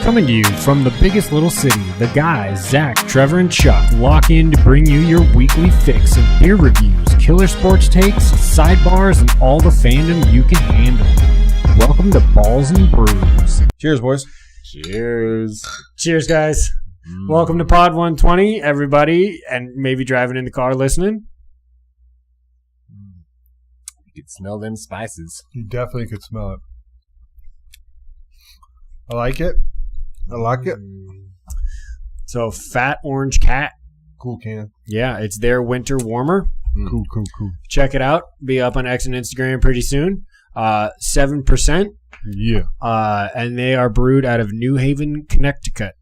Coming to you from the biggest little city, the guys, Zach, Trevor, and Chuck, lock in to bring you your weekly fix of beer reviews, killer sports takes, sidebars, and all the fandom you can handle. Welcome to Balls and Brews. Cheers, boys. Cheers. Cheers, guys. Welcome to Pod 120, everybody, and maybe driving in the car listening. You could smell them spices. You definitely could smell it. I like it. So, Fat Orange Cat. Cool can. Yeah, it's their winter warmer. Cool. Check it out. Be up on X and Instagram pretty soon. 7%. Yeah. And they are brewed out of New Haven, Connecticut.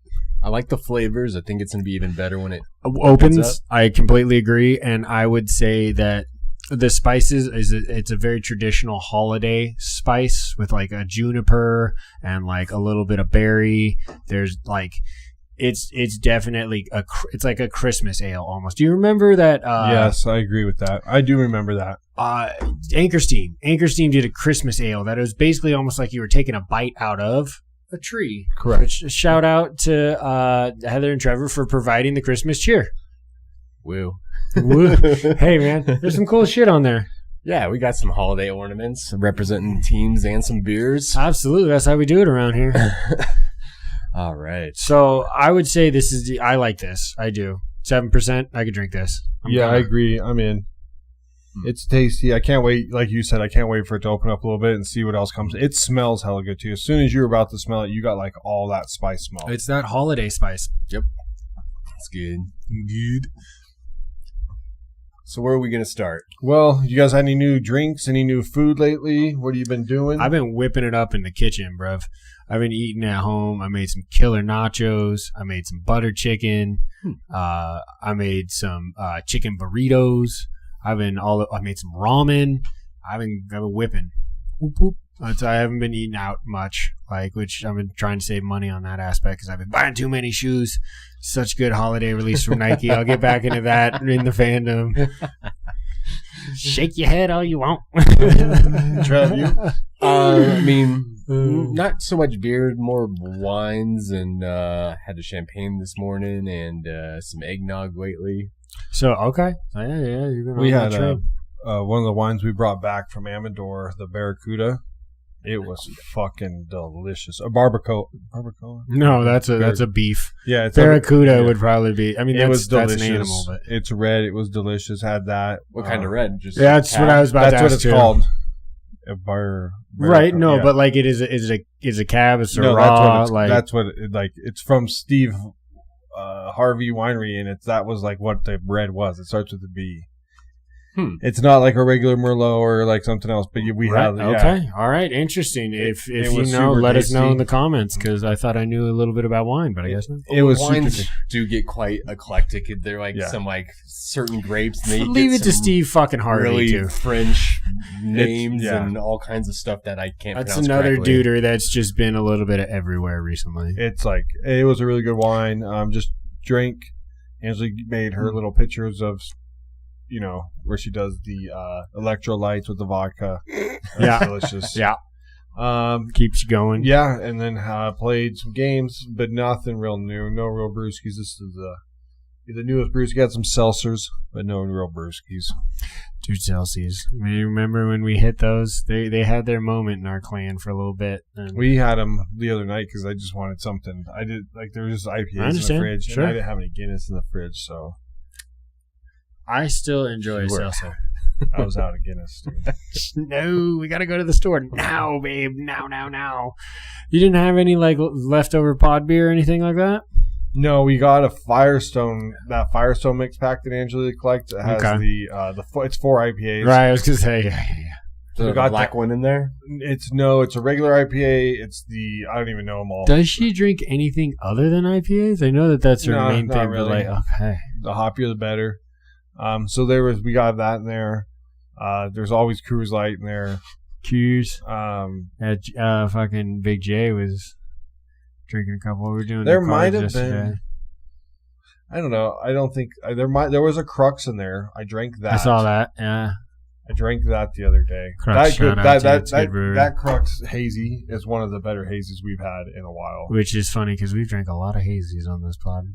I like the flavors. I think it's going to be even better when it opens. I completely agree. And I would say that the spices, it's a very traditional holiday spice with like a juniper and like a little bit of berry. There's like, it's definitely it's like a Christmas ale almost. Do you remember that? Yes, I agree with that. I do remember that. Anchor Steam did a Christmas ale that it was basically almost like you were taking a bite out of a tree. Correct. Which, shout out to Heather and Trevor for providing the Christmas cheer. Woo. Woo. Hey, man, there's some cool shit on there. Yeah, we got some holiday ornaments representing teams and some beers. Absolutely. That's how we do it around here. All right. So I would say I like this. I do. 7%. I could drink this. I agree. I'm in. It's tasty. I can't wait. Like you said, I can't wait for it to open up a little bit and see what else comes. It smells hella good, too. As soon as you're about to smell it, you got like all that spice smell. It's that holiday spice. Yep. It's good. Good. So where are we going to start? Well, you guys had any new drinks, any new food lately? What have you been doing? I've been whipping it up in the kitchen, bruv. I've been eating at home. I made some killer nachos. I made some butter chicken. I made some chicken burritos. I made some ramen. I've been whipping. Whoop, whoop. I haven't been eating out much, which I've been trying to save money on that aspect because I've been buying too many shoes. Such good holiday release from Nike. I'll get back into that in the fandom. Shake your head all you want. Trev, you? I mean, not so much beer, more wines, and had a champagne this morning and some eggnog lately. So, okay. Yeah, you've been we on had that train. One of the wines we brought back from Amador, the Barracuda. It was fucking delicious. A barbacoa. No, that's a beef. Yeah, it's Barracuda would probably be. I mean, it was delicious. That's an animal, but it's red. It was delicious. Had that. What kind of red? Just that's what I was about to ask. That's what it's called. A right? No, yeah. But like it is a cab. It's a raw. That's what it's from Steve Harvey Winery, and that was like what the bread was. It starts with a B. It's not like a regular Merlot or like something else, but we have. Yeah. Okay, all right, interesting. If you know, let us know in the comments because I thought I knew a little bit about wine, but I guess not. It was wines do get quite eclectic. They're like some certain grapes. And they leave it to Steve fucking Harvey really too. French names and all kinds of stuff that I can't. That's pronounce another correctly. duder that's just been a little bit of everywhere recently. It's like it was a really good wine. Just drink. Angela made her little pictures of. Where she does the electrolytes with the vodka. That's delicious. Yeah. Keeps you going. Yeah, and then played some games, but nothing real new. No real brewskis. This is the newest brewski. Got some seltzers, but no real brewskis. Two Celsius. I mean, remember when we hit those? They had their moment in our clan for a little bit. We had them the other night because I just wanted something. I did there was just IPAs in the fridge, sure. And I didn't have any Guinness in the fridge, so. I still enjoy a seltzer. I was out of Guinness, dude. No, we got to go to the store now, babe. Now. You didn't have any leftover pod beer or anything like that? No, we got a Firestone. That Firestone mix pack that Angela collects. It has it's 4 IPAs. Right, I was gonna say. Yeah. So we got black one in there. It's a regular IPA. It's I don't even know them all. Does she drink anything other than IPAs? I know that's her main thing. Really. But okay, the hoppier the better. So we got that in there. There's always Coors Light in there. Coors. Fucking Big J was drinking a couple. We were doing. There might have been. I don't know. I don't think there was a Crux in there. I drank that. I saw that. Yeah. I drank that the other day. Crux, That Crux hazy is one of the better hazes we've had in a while. Which is funny because we've drank a lot of hazies on this pod.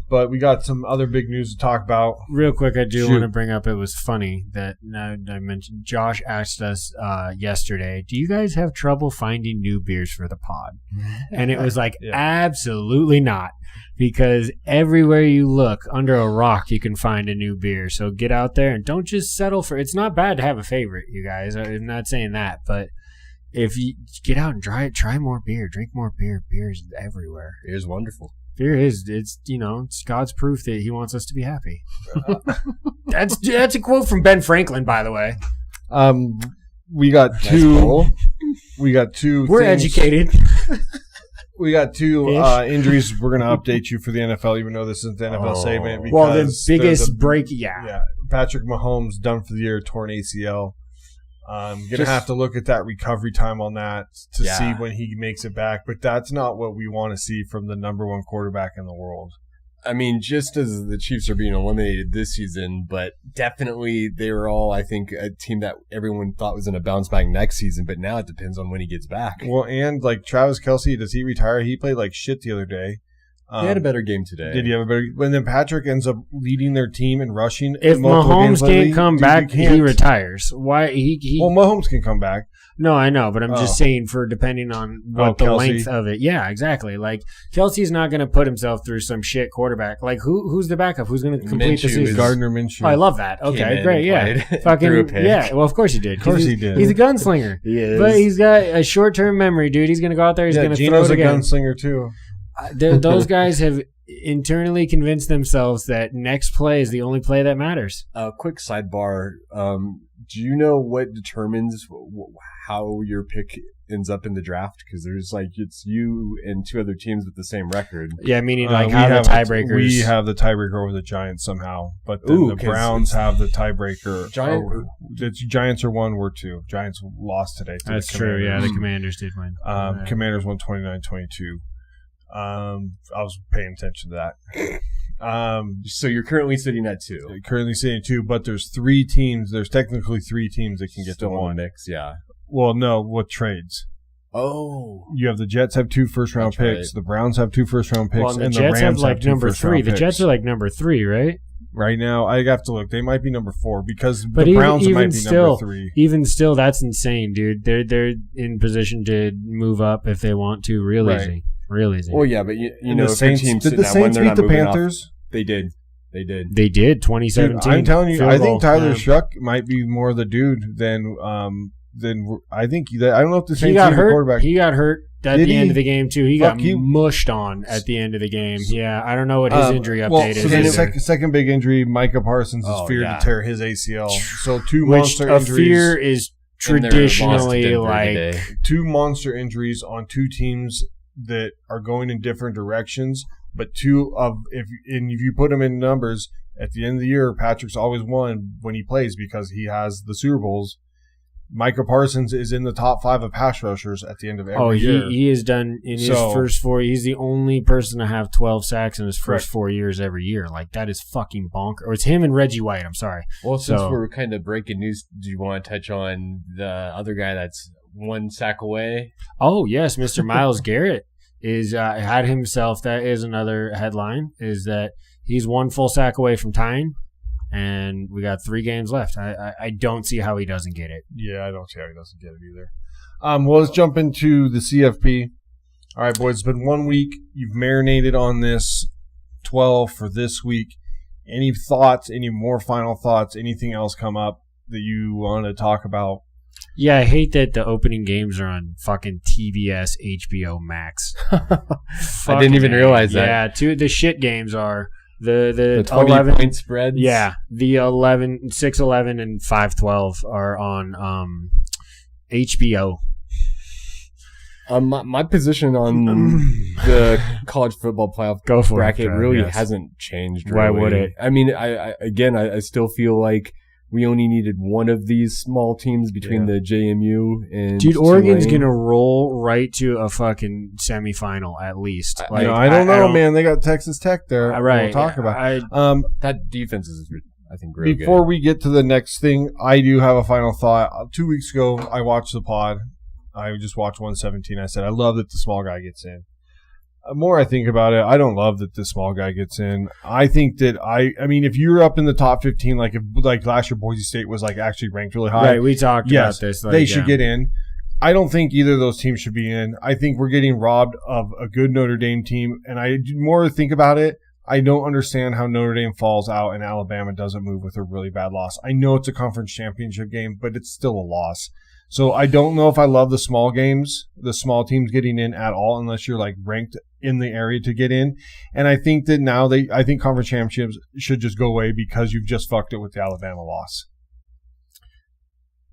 But we got some other big news to talk about. Real quick, I do want to bring up, it was funny that I mentioned, Josh asked us yesterday, do you guys have trouble finding new beers for the pod? And it was like, absolutely not. Because everywhere you look, under a rock, you can find a new beer. So get out there and don't just settle for... It's not bad to have a favorite, you guys. I'm not saying that. But if you get out and try more beer. Drink more beer. Beer is everywhere. Beer is wonderful. Beer is, it's God's proof that he wants us to be happy. That's a quote from Ben Franklin, by the way. We got two... We got two We're educated. We got two injuries. We're going to update you for the NFL, even though this isn't the NFL segment. Well, the biggest break, yeah. Patrick Mahomes done for the year, torn ACL. Going to have to look at that recovery time on that to see when he makes it back. But that's not what we want to see from the number one quarterback in the world. I mean, just as the Chiefs are being eliminated this season, but definitely they were all, I think, a team that everyone thought was going to bounce back next season, but now it depends on when he gets back. Well, and like Travis Kelce, does he retire? He played like shit the other day. He had a better game today. Did he have a better? When then Patrick ends up leading their team in rushing. If Mahomes can't come back, he retires. Why? Well, Mahomes can come back. No, I know, but I'm just saying for depending on what the length of it. Yeah, exactly. Like Kelsey's not going to put himself through some shit quarterback. Like who's the backup? Who's going to complete the season? Gardner Minshew. Oh, I love that. Okay, great. Yeah, fucking yeah. Well, of course he did. Of course he did. He's a gunslinger. He is, but he's got a short-term memory, dude. He's going to go out there. He's going to throw it again. Gino's a gunslinger too. Those guys have internally convinced themselves that next play is the only play that matters. Quick sidebar. Do you know what determines how your pick ends up in the draft? Because there's it's you and two other teams with the same record. Yeah, meaning how the tiebreakers. We have the tiebreaker over the Giants somehow, but then the Browns have the tiebreaker. The Giants are 1, we're 2. Giants lost today. That's true. Yeah, the Commanders did win. Commanders won 29-22. I was paying attention to that. So you're currently sitting at 2. Currently sitting at 2, but there's 3 teams. There's technically 3 teams that can get to 1. Mix, yeah. Well, no, with trades. Oh. You have the Jets have 2 first-round picks. Right. The Browns have 2 first-round picks. Well, and the Jets Rams have number 3. The Jets are number 3, right? Right now, I have to look. They might be number 4 because the Browns might be number 3. Even still, that's insane, dude. They're in position to move up if they want to, real easy. Real easy. Well, yeah, but you know, the Saints, did the Saints beat the Panthers? They did. They did. 2017. Dude, I'm telling you, I think Tyler Shuck might be more the dude than I think. I don't know if the Saints got hurt. Quarterback. He got hurt at the end of the game too. He got mushed on at the end of the game. Yeah, I don't know what his injury update is. The second big injury, Micah Parsons is feared to tear his ACL. So 2 monster injuries. A fear is traditionally like 2 monster injuries on 2 teams that are going in different directions. But if you put them in numbers, at the end of the year, Patrick's always won when he plays because he has the Super Bowls. Micah Parsons is in the top 5 of pass rushers at the end of every year. He has done in his first 4. He's the only person to have 12 sacks in his first 4 years every year. Like, that is fucking bonkers. Or it's him and Reggie White. I'm sorry. Well, since we're kind of breaking news, do you want to touch on the other guy that's 1 sack away? Oh, yes. Mr. Myles Garrett is had himself. That is another headline, is that he's 1 full sack away from tying. And we got 3 games left. I don't see how he doesn't get it. Yeah, I don't see how he doesn't get it either. Well, let's jump into the CFP. All right, boys, it's been 1 week. You've marinated on this 12 for this week. Any thoughts, any more final thoughts, anything else come up that you want to talk about? Yeah, I hate that the opening games are on fucking TBS HBO Max. I didn't even realize that. Yeah, the shit games are the 20 11 point spreads. Yeah, the 11, 6-11 and 5-12 are on HBO. My position on the college football playoff bracket really hasn't changed. Why would it? I mean, I still feel like we only needed one of these small teams between the JMU and Dude, Oregon's going to roll right to a fucking semifinal at least. I don't know, man. They got Texas Tech there. Right. We'll talk about that defense is. I think real Before good. we get to the next thing, I do have a final thought. 2 weeks ago, I watched the pod. I just watched 117. I said, I love that the small guy gets in. The more I think about it, I don't love that the small guy gets in. I think that I mean, if you're up in the top 15, like last year, Boise State was like actually ranked really high. Right, we talked about this. Like, they should get in. I don't think either of those teams should be in. I think we're getting robbed of a good Notre Dame team. And I more think about it, I don't understand how Notre Dame falls out and Alabama doesn't move with a really bad loss. I know it's a conference championship game, but it's still a loss. So I don't know if I love the small games, the small teams getting in at all, unless you're like ranked in the area to get in. And I think that now I think conference championships should just go away because you've just fucked it with the Alabama loss.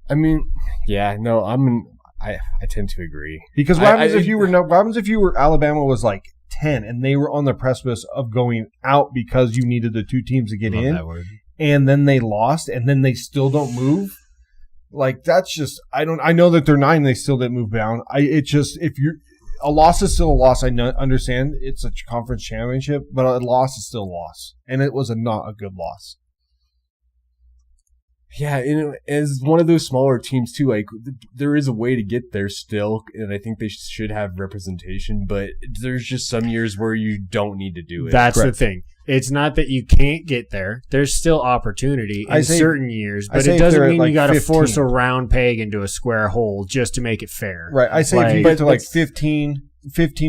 I mean, yeah, no, I tend to agree. Because what happens if you were Alabama was like 10 and they were on the precipice of going out because you needed the two teams to get in, and then they lost and then they still don't move? Like, that's just, I know that they're 9 and they still didn't move down. A loss is still a loss. I understand it's a conference championship, but a loss is still a loss. And it was not a good loss. Yeah, and as one of those smaller teams too, like there is a way to get there still, and I think they should have representation. But there's just some years where you don't need to do it. That's the thing. It's not that you can't get there. There's still opportunity in certain years, but it doesn't mean you got to force a round peg into a square hole just to make it fair. Right. I say if you get to like 15,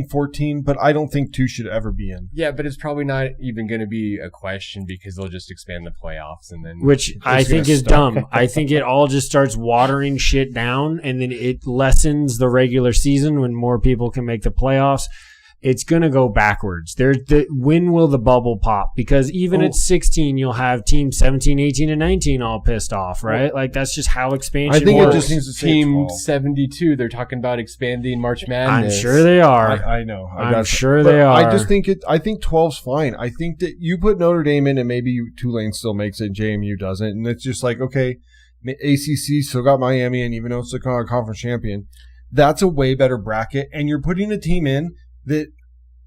14, but I don't think 2 should ever be in. Yeah, but it's probably not even going to be a question because they'll just expand the playoffs and then. Which I think is dumb. I think it all just starts watering shit down, and then it lessens the regular season when more people can make the playoffs. It's going to go backwards. When will the bubble pop? Because even at 16, you'll have teams 17, 18, and 19 all pissed off, right? Like, that's just how expansion works. I think it just needs to say Team 72, they're talking about expanding March Madness. I'm sure they are. I know. I'm sure they are. I just think I think 12's fine. I think that you put Notre Dame in and maybe Tulane still makes it, JMU doesn't. And it's just like, okay, ACC still got Miami, and even though it's a conference champion, that's a way better bracket. And you're putting a team in that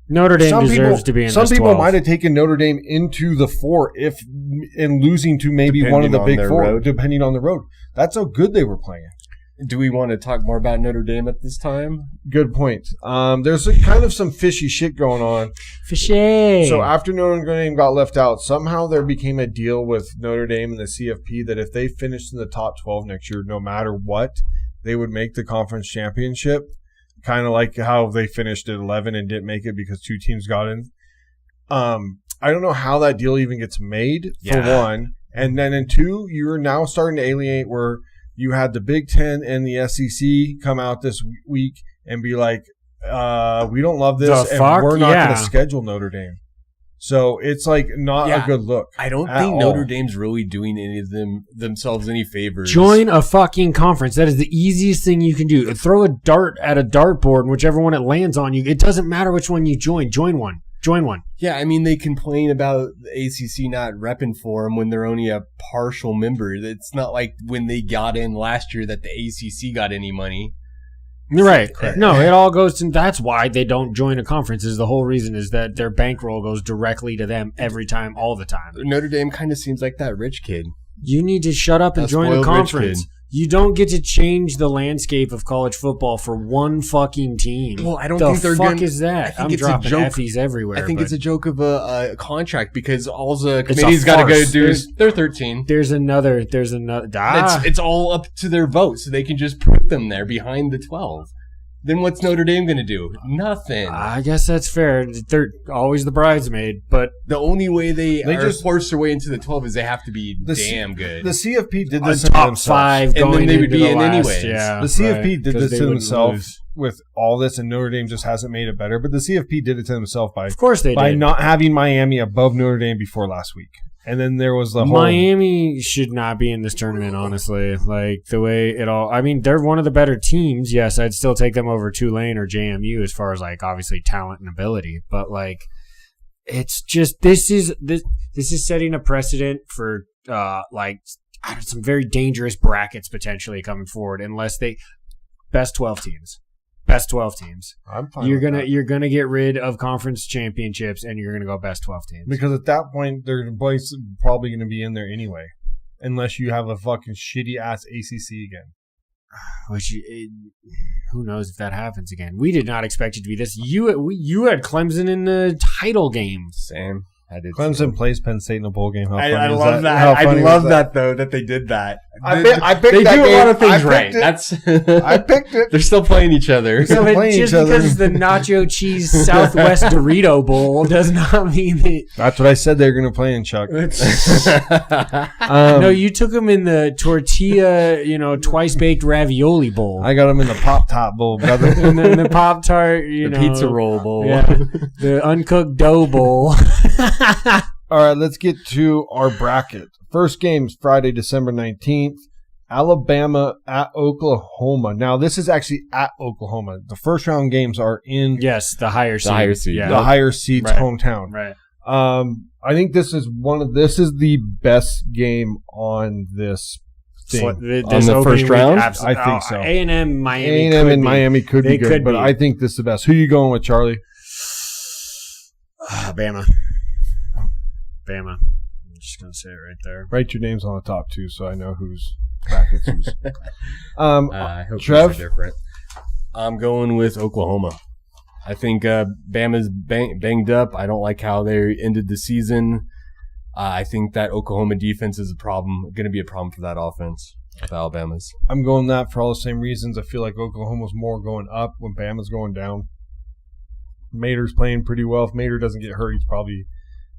Notre Dame deserves to be in this 12. Some people might have taken Notre Dame into the 4 and losing to maybe one of the big 4, depending on the road. That's how good they were playing. Do we want to talk more about Notre Dame at this time? Good point. There's kind of some fishy shit going on. Fishy. So after Notre Dame got left out, somehow there became a deal with Notre Dame and the CFP that if they finished in the top 12 next year, no matter what, they would make the conference championship. Kind of like how they finished at 11 and didn't make it because 2 teams got in. I don't know how that deal even gets made, for one. And then in 2, you're now starting to alienate where you had the Big Ten and the SEC come out this week and be like, we don't love this, and we're not going to schedule Notre Dame. So it's like not a good look. I don't think Notre Dame's really doing any of themselves any favors. Join a fucking conference. That is the easiest thing you can do. Throw a dart at a dartboard, and whichever one it lands on, it doesn't matter which one you join. Join one. Yeah, I mean, they complain about the ACC not repping for them when they're only a partial member. It's not like when they got in last year that the ACC got any money. You're right. No, it all goes to, that's why they don't join a conference. Is the whole reason is that their bankroll goes directly to them every time, all the time. Notre Dame kind of seems like that rich kid. You need to shut up and join a conference. You don't get to change the landscape of college football for one fucking team. Well, I don't think they're going to. The fuck is that? I'm dropping F's everywhere. I think it's a joke of a contract because all the committee's got to go do is they're 13. There's another. It's all up to their vote, so they can just put them there behind the 12. Then what's Notre Dame going to do? Nothing. I guess that's fair. They're always the bridesmaid, but the only way they just force their way into the 12 is they have to be damn good. The CFP did this top 5, and then they would be in anyways. Yeah, the CFP did this to themselves with all this, and Notre Dame just hasn't made it better. But the CFP did it to themselves by not having Miami above Notre Dame before last week. And then there was the whole Miami should not be in this tournament, honestly. Like, the way it all... I mean, they're one of the better teams. Yes, I'd still take them over Tulane or JMU as far as, like, obviously talent and ability. But, like, it's just... This is setting a precedent for, some very dangerous brackets potentially coming forward unless they... Best 12 teams. best 12 teams. I'm fine. You're gonna get rid of conference championships, and you're gonna go best 12 teams. Because at that point, they're probably going to be in there anyway, unless you have a fucking shitty ass ACC again. Who knows if that happens again? We did not expect it to be this. You had Clemson in the title game. Same. I did. Clemson plays Penn State in a bowl game. How funny I is love that. I love that though that they did that. I picked they that do game. a lot of things right. I picked it. They're still playing each other. So just because it's the nacho cheese Southwest Dorito Bowl does not mean that. That's what I said they were going to play in, Chuck. No, you took them in the tortilla, twice baked ravioli bowl. I got them in the Pop Top Bowl, brother. And then the Pop Tart, pizza roll bowl. Yeah, the uncooked dough bowl. All right, let's get to our bracket. First game is Friday, December 19th. Alabama at Oklahoma. Now, this is actually at Oklahoma. The first round games are in the higher seed. Yeah. The higher seed's hometown. Right. I think this is the best game on this thing. On the first round? I think so. A&M, Miami. A&M and Miami could be good, but I think this is the best. Who are you going with, Charlie? Bama. I'm just going to say it right there. Write your names on the top, too, so I know whose brackets whose. I hope Trev? these are different. I'm going with Oklahoma. I think Bama's banged up. I don't like how they ended the season. I think that Oklahoma defense is going to be a problem for that offense with Alabama's. I'm going that for all the same reasons. I feel like Oklahoma's more going up when Bama's going down. Mater's playing pretty well. If Mater doesn't get hurt, he's probably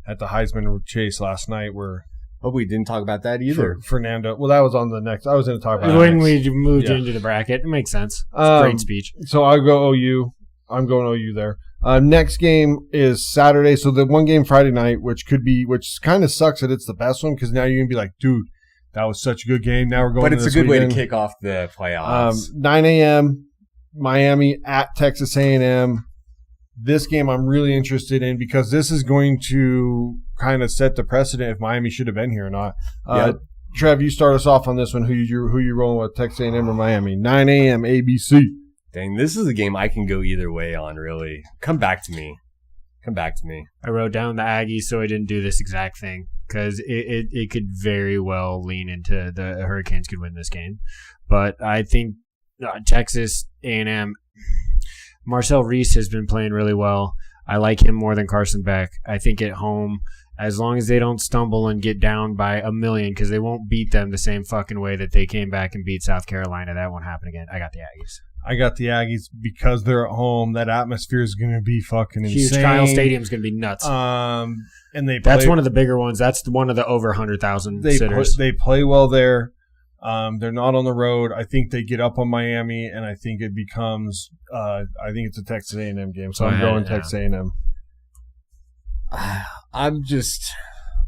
at the Heisman chase last night where we didn't talk about that either. Fernando. Well, that was on the next. I was going to talk about when we moved into the bracket. It makes sense. It's a great speech. So I'll go OU. I'm going OU there. Next game is Saturday. So the one game Friday night, which kind of sucks that it's the best one because now you're going to be like, dude, that was such a good game. Now we're going. But it's a good way to kick off the playoffs. 9 a.m. Miami at Texas A&M. This game I'm really interested in because this is going to kind of set the precedent if Miami should have been here or not. Trev, you start us off on this one. Who you rolling with, Texas A&M or Miami? 9 a.m. ABC. Dang, this is a game I can go either way on, really. Come back to me. I wrote down the Aggies so I didn't do this exact thing because it could very well lean into the Hurricanes could win this game. But I think Texas A&M – Marcel Reese has been playing really well. I like him more than Carson Beck. I think at home, as long as they don't stumble and get down by 1,000,000, because they won't beat them the same fucking way that they came back and beat South Carolina. That won't happen again. I got the Aggies. I got the Aggies because they're at home. That atmosphere is going to be fucking insane. Huge. Kyle Stadium's going to be nuts. And that's one of the bigger ones. That's one of the over 100,000 sitters. They play well there. They're not on the road. I think they get up on Miami, and I think it becomes I think it's a Texas A&M game, so I'm going Texas A&M.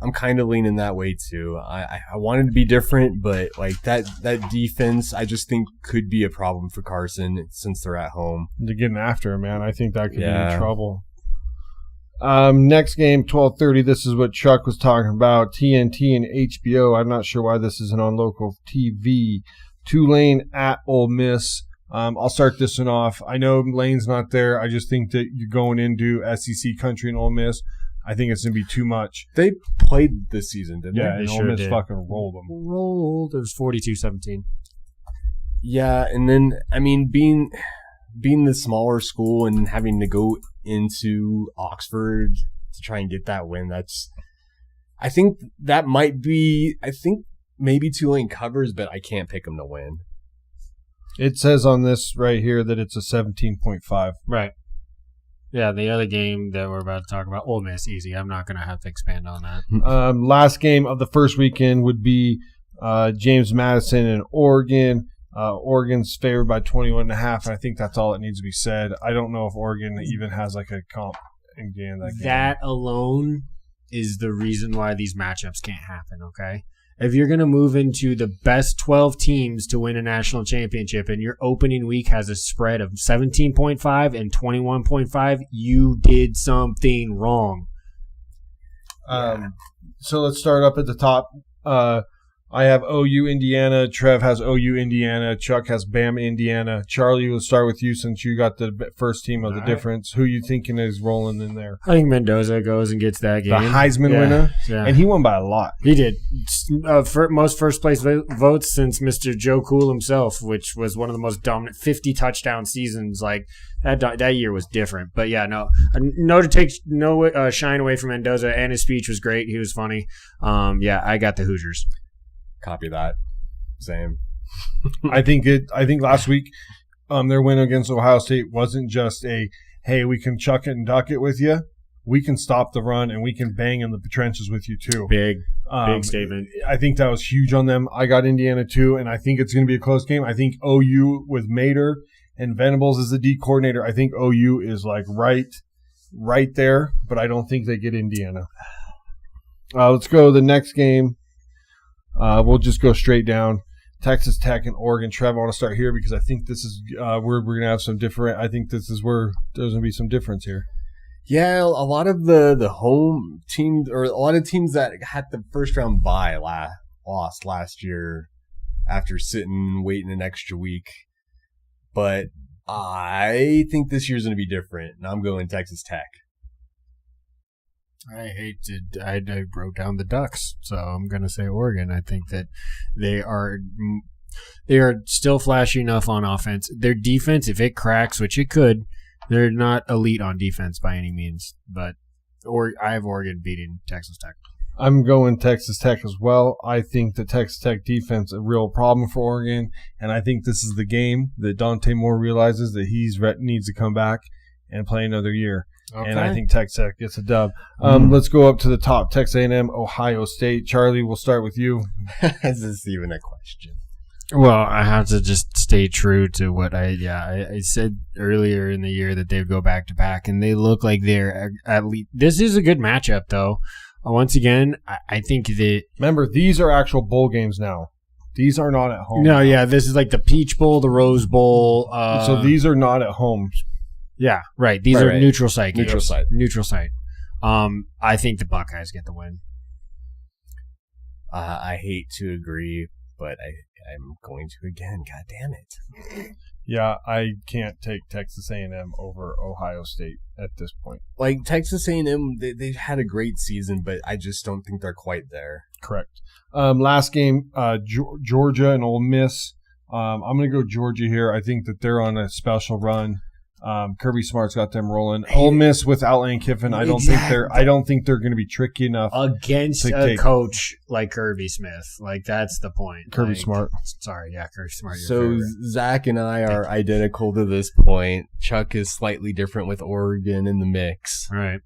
I'm kind of leaning that way too. I wanted to be different, but like that defense, I just think could be a problem for Carson since they're at home. They're getting after him, man. I think that could be in trouble. Next game, 12:30. This is what Chuck was talking about. TNT and HBO. I'm not sure why this isn't on local TV. Tulane at Ole Miss. I'll start this one off. I know Lane's not there. I just think that you're going into SEC country and Ole Miss. I think it's going to be too much. They played this season, didn't they? Yeah, and Ole Miss fucking rolled them. It was 42-17. Yeah, and then, I mean, being the smaller school and having to go into Oxford to try and get that win, I think maybe Tulane covers, but I can't pick them to win. It says on this right here that it's a 17.5. Right. Yeah, the other game that we're about to talk about, Ole Miss, easy. I'm not going to have to expand on that. Last game of the first weekend would be James Madison and Oregon. Oregon's favored by 21.5, and I think that's all that needs to be said. I don't know if Oregon even has like a comp in that game. That alone is the reason why these matchups can't happen, okay? If you're going to move into the best 12 teams to win a national championship and your opening week has a spread of 17.5 and 21.5, you did something wrong. So let's start up at the top. I have OU Indiana. Trev has OU Indiana. Chuck has Bama Indiana. Charlie, we'll start with you since you got the first team of the difference. Who you thinking is rolling in there? I think Mendoza goes and gets that game. The Heisman winner? Yeah. And he won by a lot. He did. Most first-place votes since Mr. Joe Cool himself, which was one of the most dominant 50-touchdown seasons. Like, that year was different. But, yeah, no to take no shine away from Mendoza, and his speech was great. He was funny. Yeah, I got the Hoosiers. Copy that. Same. I think last week their win against Ohio State wasn't just hey, we can chuck it and duck it with you. We can stop the run and we can bang in the trenches with you too. Big statement. I think that was huge on them. I got Indiana too, and I think it's going to be a close game. I think OU with Mater and Venables as the D coordinator, I think OU is like right there, but I don't think they get Indiana. Let's go to the next game. We'll just go straight down. Texas Tech and Oregon. Trev, I want to start here because I think this is we're going to have some different. I think this is where there's going to be some difference here. Yeah, a lot of the home teams, or a lot of teams that had the first round bye lost last year after waiting an extra week. But I think this year's going to be different, and I'm going Texas Tech. I wrote down the Ducks, so I'm going to say Oregon. I think that they are still flashy enough on offense. Their defense, if it cracks, which it could, they're not elite on defense by any means. But I have Oregon beating Texas Tech. I'm going Texas Tech as well. I think the Texas Tech defense is a real problem for Oregon, and I think this is the game that Dante Moore realizes that he needs to come back and play another year. Okay. And I think Texas Tech gets a dub. Let's go up to the top. Texas A&M, Ohio State. Charlie, we'll start with you. Is this even a question? Well, I have to just stay true to what I said earlier in the year that they would go back to back, and they look like they're at least. This is a good matchup, though. Once again, I think that. Remember, these are actual bowl games now. These are not at home. No, yeah, this is like the Peach Bowl, the Rose Bowl. So these are not at home. Yeah, right. These are neutral site games. Neutral site. I think the Buckeyes get the win. I hate to agree, but I'm going to again. God damn it. Yeah, I can't take Texas A&M over Ohio State at this point. Like Texas A&M, they've had a great season, but I just don't think they're quite there. Correct. Last game, Georgia and Ole Miss. I'm going to go Georgia here. I think that they're on a special run. Kirby Smart's got them rolling. Ole Miss without Lane Kiffin, I don't think they're going to be tricky enough against a coach like Kirby Smith. Like that's the point. Kirby Smart. Sorry, yeah, Kirby Smart. So Zach and I are identical to this point. Chuck is slightly different with Oregon in the mix. Right.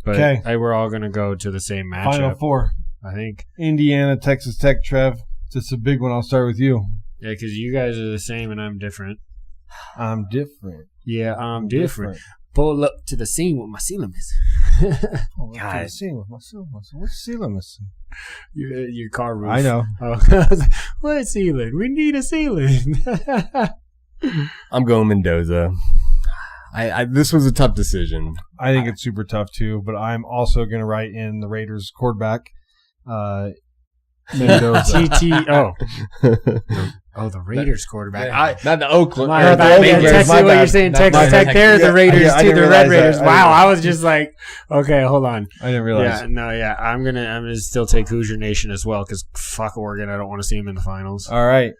But we're all going to go to the same matchup. Final four. I think Indiana, Texas Tech. Trev, it's a big one. I'll start with you. Yeah, because you guys are the same and I'm different. I'm different. Yeah, I'm different. Pull up to the scene with my ceiliness. God. What's ceiliness? Your car roof. I know. What ceiling? We need a ceiling. I'm going Mendoza. This was a tough decision. I think it's super tough too, but I'm also going to write in the Raiders quarterback, Mendoza. Oh, the Raiders quarterback. Not the Oakland. Texas, what you're saying, Texas Tech. They're the Raiders too. The Red Raiders. Wow, I was just like, okay, hold on. I didn't realize. I'm gonna still take Hoosier Nation as well because fuck Oregon. I don't want to see them in the finals. All right.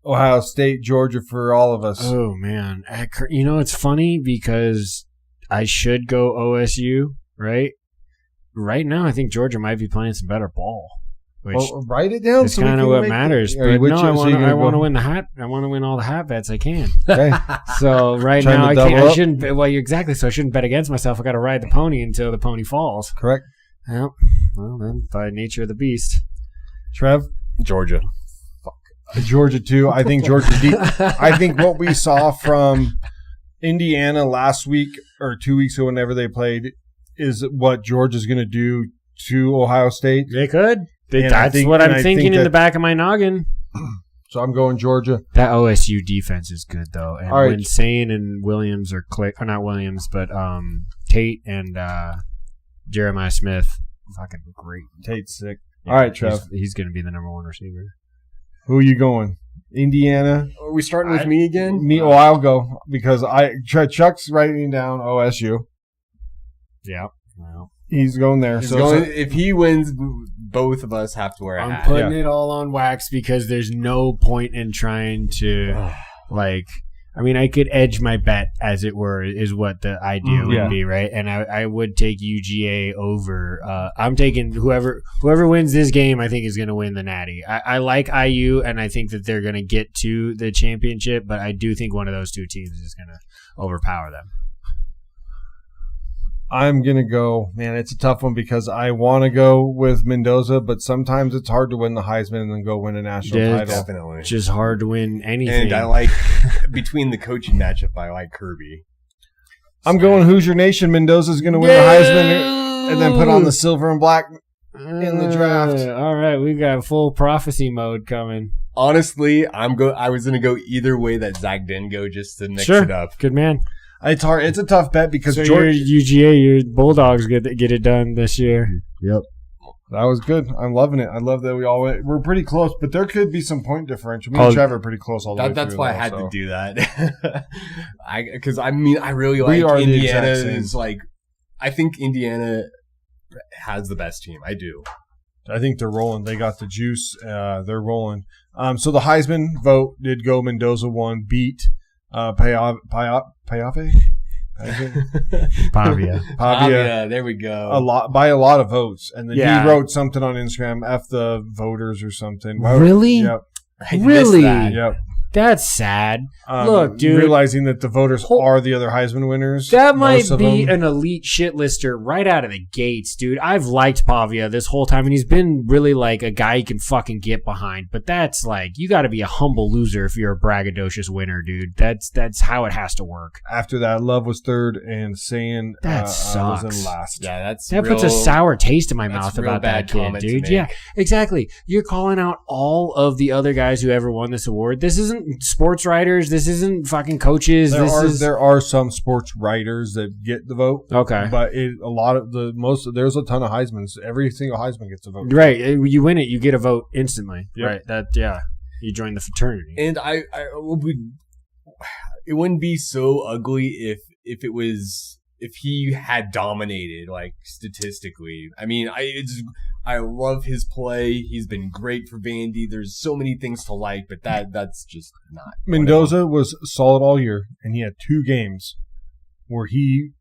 Ohio State, Georgia for all of us. Oh man, it's funny because I should go OSU, right? Right now, I think Georgia might be playing some better ball. Write it down. It's kind of what matters. But no, I want to win the hat. I want to win all the hat bets I can. Okay. So right now I can't. I shouldn't. Well, exactly. So I shouldn't bet against myself. I got to ride the pony until the pony falls. Correct. Well, then by nature of the beast. Trev, Georgia. Georgia too. I think Georgia's deep. I think what we saw from Indiana last week or 2 weeks ago, whenever they played, is what Georgia's going to do to Ohio State. They could. That's what I'm thinking in the back of my noggin. So I'm going Georgia. That OSU defense is good, though. And when Sane and Williams are not Williams, but Tate and Jeremiah Smith, fucking great. Tate's sick. All right, Trev. He's going to be the number 1 receiver. Who are you going? Indiana? Are we starting with me again? Me? Oh, I'll go because Chuck's writing down OSU. Yeah. Well, he's going there. If he wins, both of us have to wear a hat. I'm putting it all on wax because there's no point in trying to, I could edge my bet, as it were, is what the idea would be, right? And I would take UGA over. I'm taking whoever wins this game, I think is going to win the Natty. I like IU, and I think that they're going to get to the championship, but I do think one of those two teams is going to overpower them. I'm going to go, man, it's a tough one because I want to go with Mendoza, but sometimes it's hard to win the Heisman and then go win a national title. Definitely. It's just hard to win anything. And I like, between the coaching matchup, I like Kirby. I'm going Hoosier Nation. Mendoza's going to win the Heisman and then put on the silver and black in the draft. All right, we got full prophecy mode coming. Honestly, I was going to go either way that Zach didn't go just to mix it up. Good man. It's hard. It's a tough bet because your UGA, your Bulldogs get it done this year. Yep, that was good. I'm loving it. I love that we all went. We're pretty close, but there could be some point differential. Me and Trevor are pretty close all the way through. That's why I had to do that. Because I really like Indiana. Is like, I think Indiana has the best team. I do. I think they're rolling. They got the juice. They're rolling. So the Heisman vote did go Mendoza won, beat Pavia. There we go. By a lot of votes, and then he wrote something on Instagram, "F the voters" or something. Really? Yep. Really? Yep. That's sad. Look, dude. Realizing that the voters are the other Heisman winners. That might be an elite shit lister right out of the gates, dude. I've liked Pavia this whole time, and he's been really like a guy you can fucking get behind. But that's like, you got to be a humble loser if you're a braggadocious winner, dude. That's how it has to work. After that, Love was third, and Sayin sucks. was in last. Yeah, that puts a sour taste in my mouth about that kid, dude. Yeah, exactly. You're calling out all of the other guys who ever won this award. This isn't sports writers. This isn't fucking coaches. There are some sports writers that get the vote. Okay, but there's a ton of Heismans. Every single Heisman gets a vote. Right, you win it, you get a vote instantly. Yep. Right, you join the fraternity. And it wouldn't be so ugly if he had dominated, like, statistically. I mean, I love his play. He's been great for Vandy. There's so many things to like, but that's just not. Mendoza was solid all year, and he had 2 games where he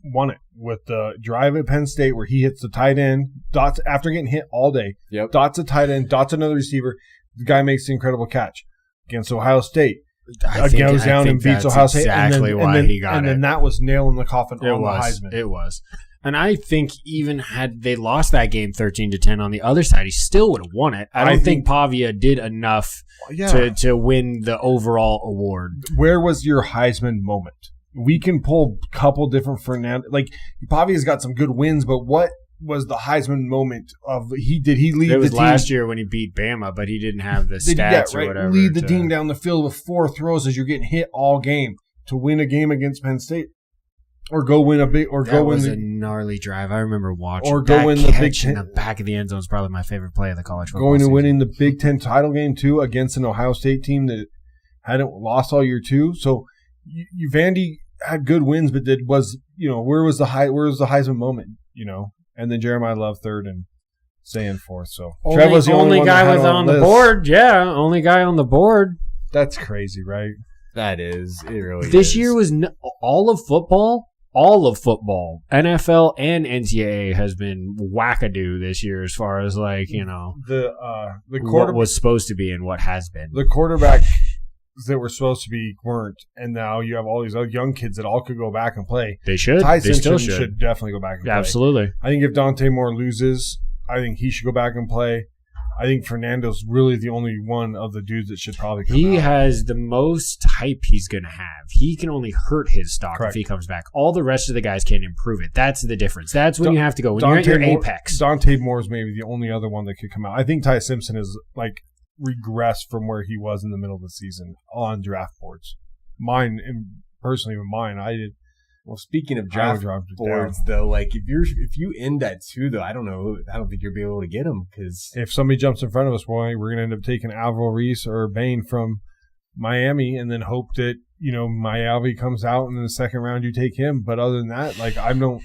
won it with the drive at Penn State where he hits the tight end, dots after getting hit all day. Yep. Dots a tight end, dots another receiver. The guy makes the incredible catch against Ohio State. Goes down and beats Ohio State. Exactly why he got it. And then that was nail in the coffin on the Heisman. It was. And I think even had they lost that game 13-10 on the other side, he still would have won it. I don't think Pavia did enough to win the overall award. Where was your Heisman moment? We can pull a couple different Fernando. Like, Pavia's got some good wins, but what was the Heisman moment of did he lead the team? It was last year when he beat Bama, but he didn't have the stats or whatever. Lead the team down the field with 4 throws as you're getting hit all game to win a game against Penn State. Or go win a big, or that go win was a gnarly drive. I remember watching. Or go win the Big Ten. In the back of the end zone is probably my favorite play of the college football season. Going and winning the Big Ten title game too against an Ohio State team that hadn't lost all year too. So Vandy had good wins, but where was the Heisman moment? And then Jeremiah Love third and Sayin fourth. So Trev was the only guy was on the board. Yeah, only guy on the board. That's crazy, right? That is. It really is. This year was all of football. All of football, NFL and NCAA has been wackadoo this year as far as the what was supposed to be and what has been. The quarterbacks that were supposed to be weren't, and now you have all these other young kids that all could go back and play. They should. Ty they still should definitely go back and play. Absolutely. I think if Dante Moore loses, I think he should go back and play. I think Fernando's really the only one of the dudes that should probably come out. He has the most hype he's going to have. He can only hurt his stock if he comes back. All the rest of the guys can improve it. That's the difference. That's when you have to go. When you're at your apex. Dante Moore is maybe the only other one that could come out. I think Ty Simpson is regressed from where he was in the middle of the season on draft boards. Mine, and personally, I did. Well, speaking of draft boards, though, like if you end at 2, though, I don't know. I don't think you'll be able to get him because if somebody jumps in front of us, we're going to end up taking Alvaro Reese or Bain from Miami, and then hope that Miami comes out and in the second round you take him. But other than that, like I don't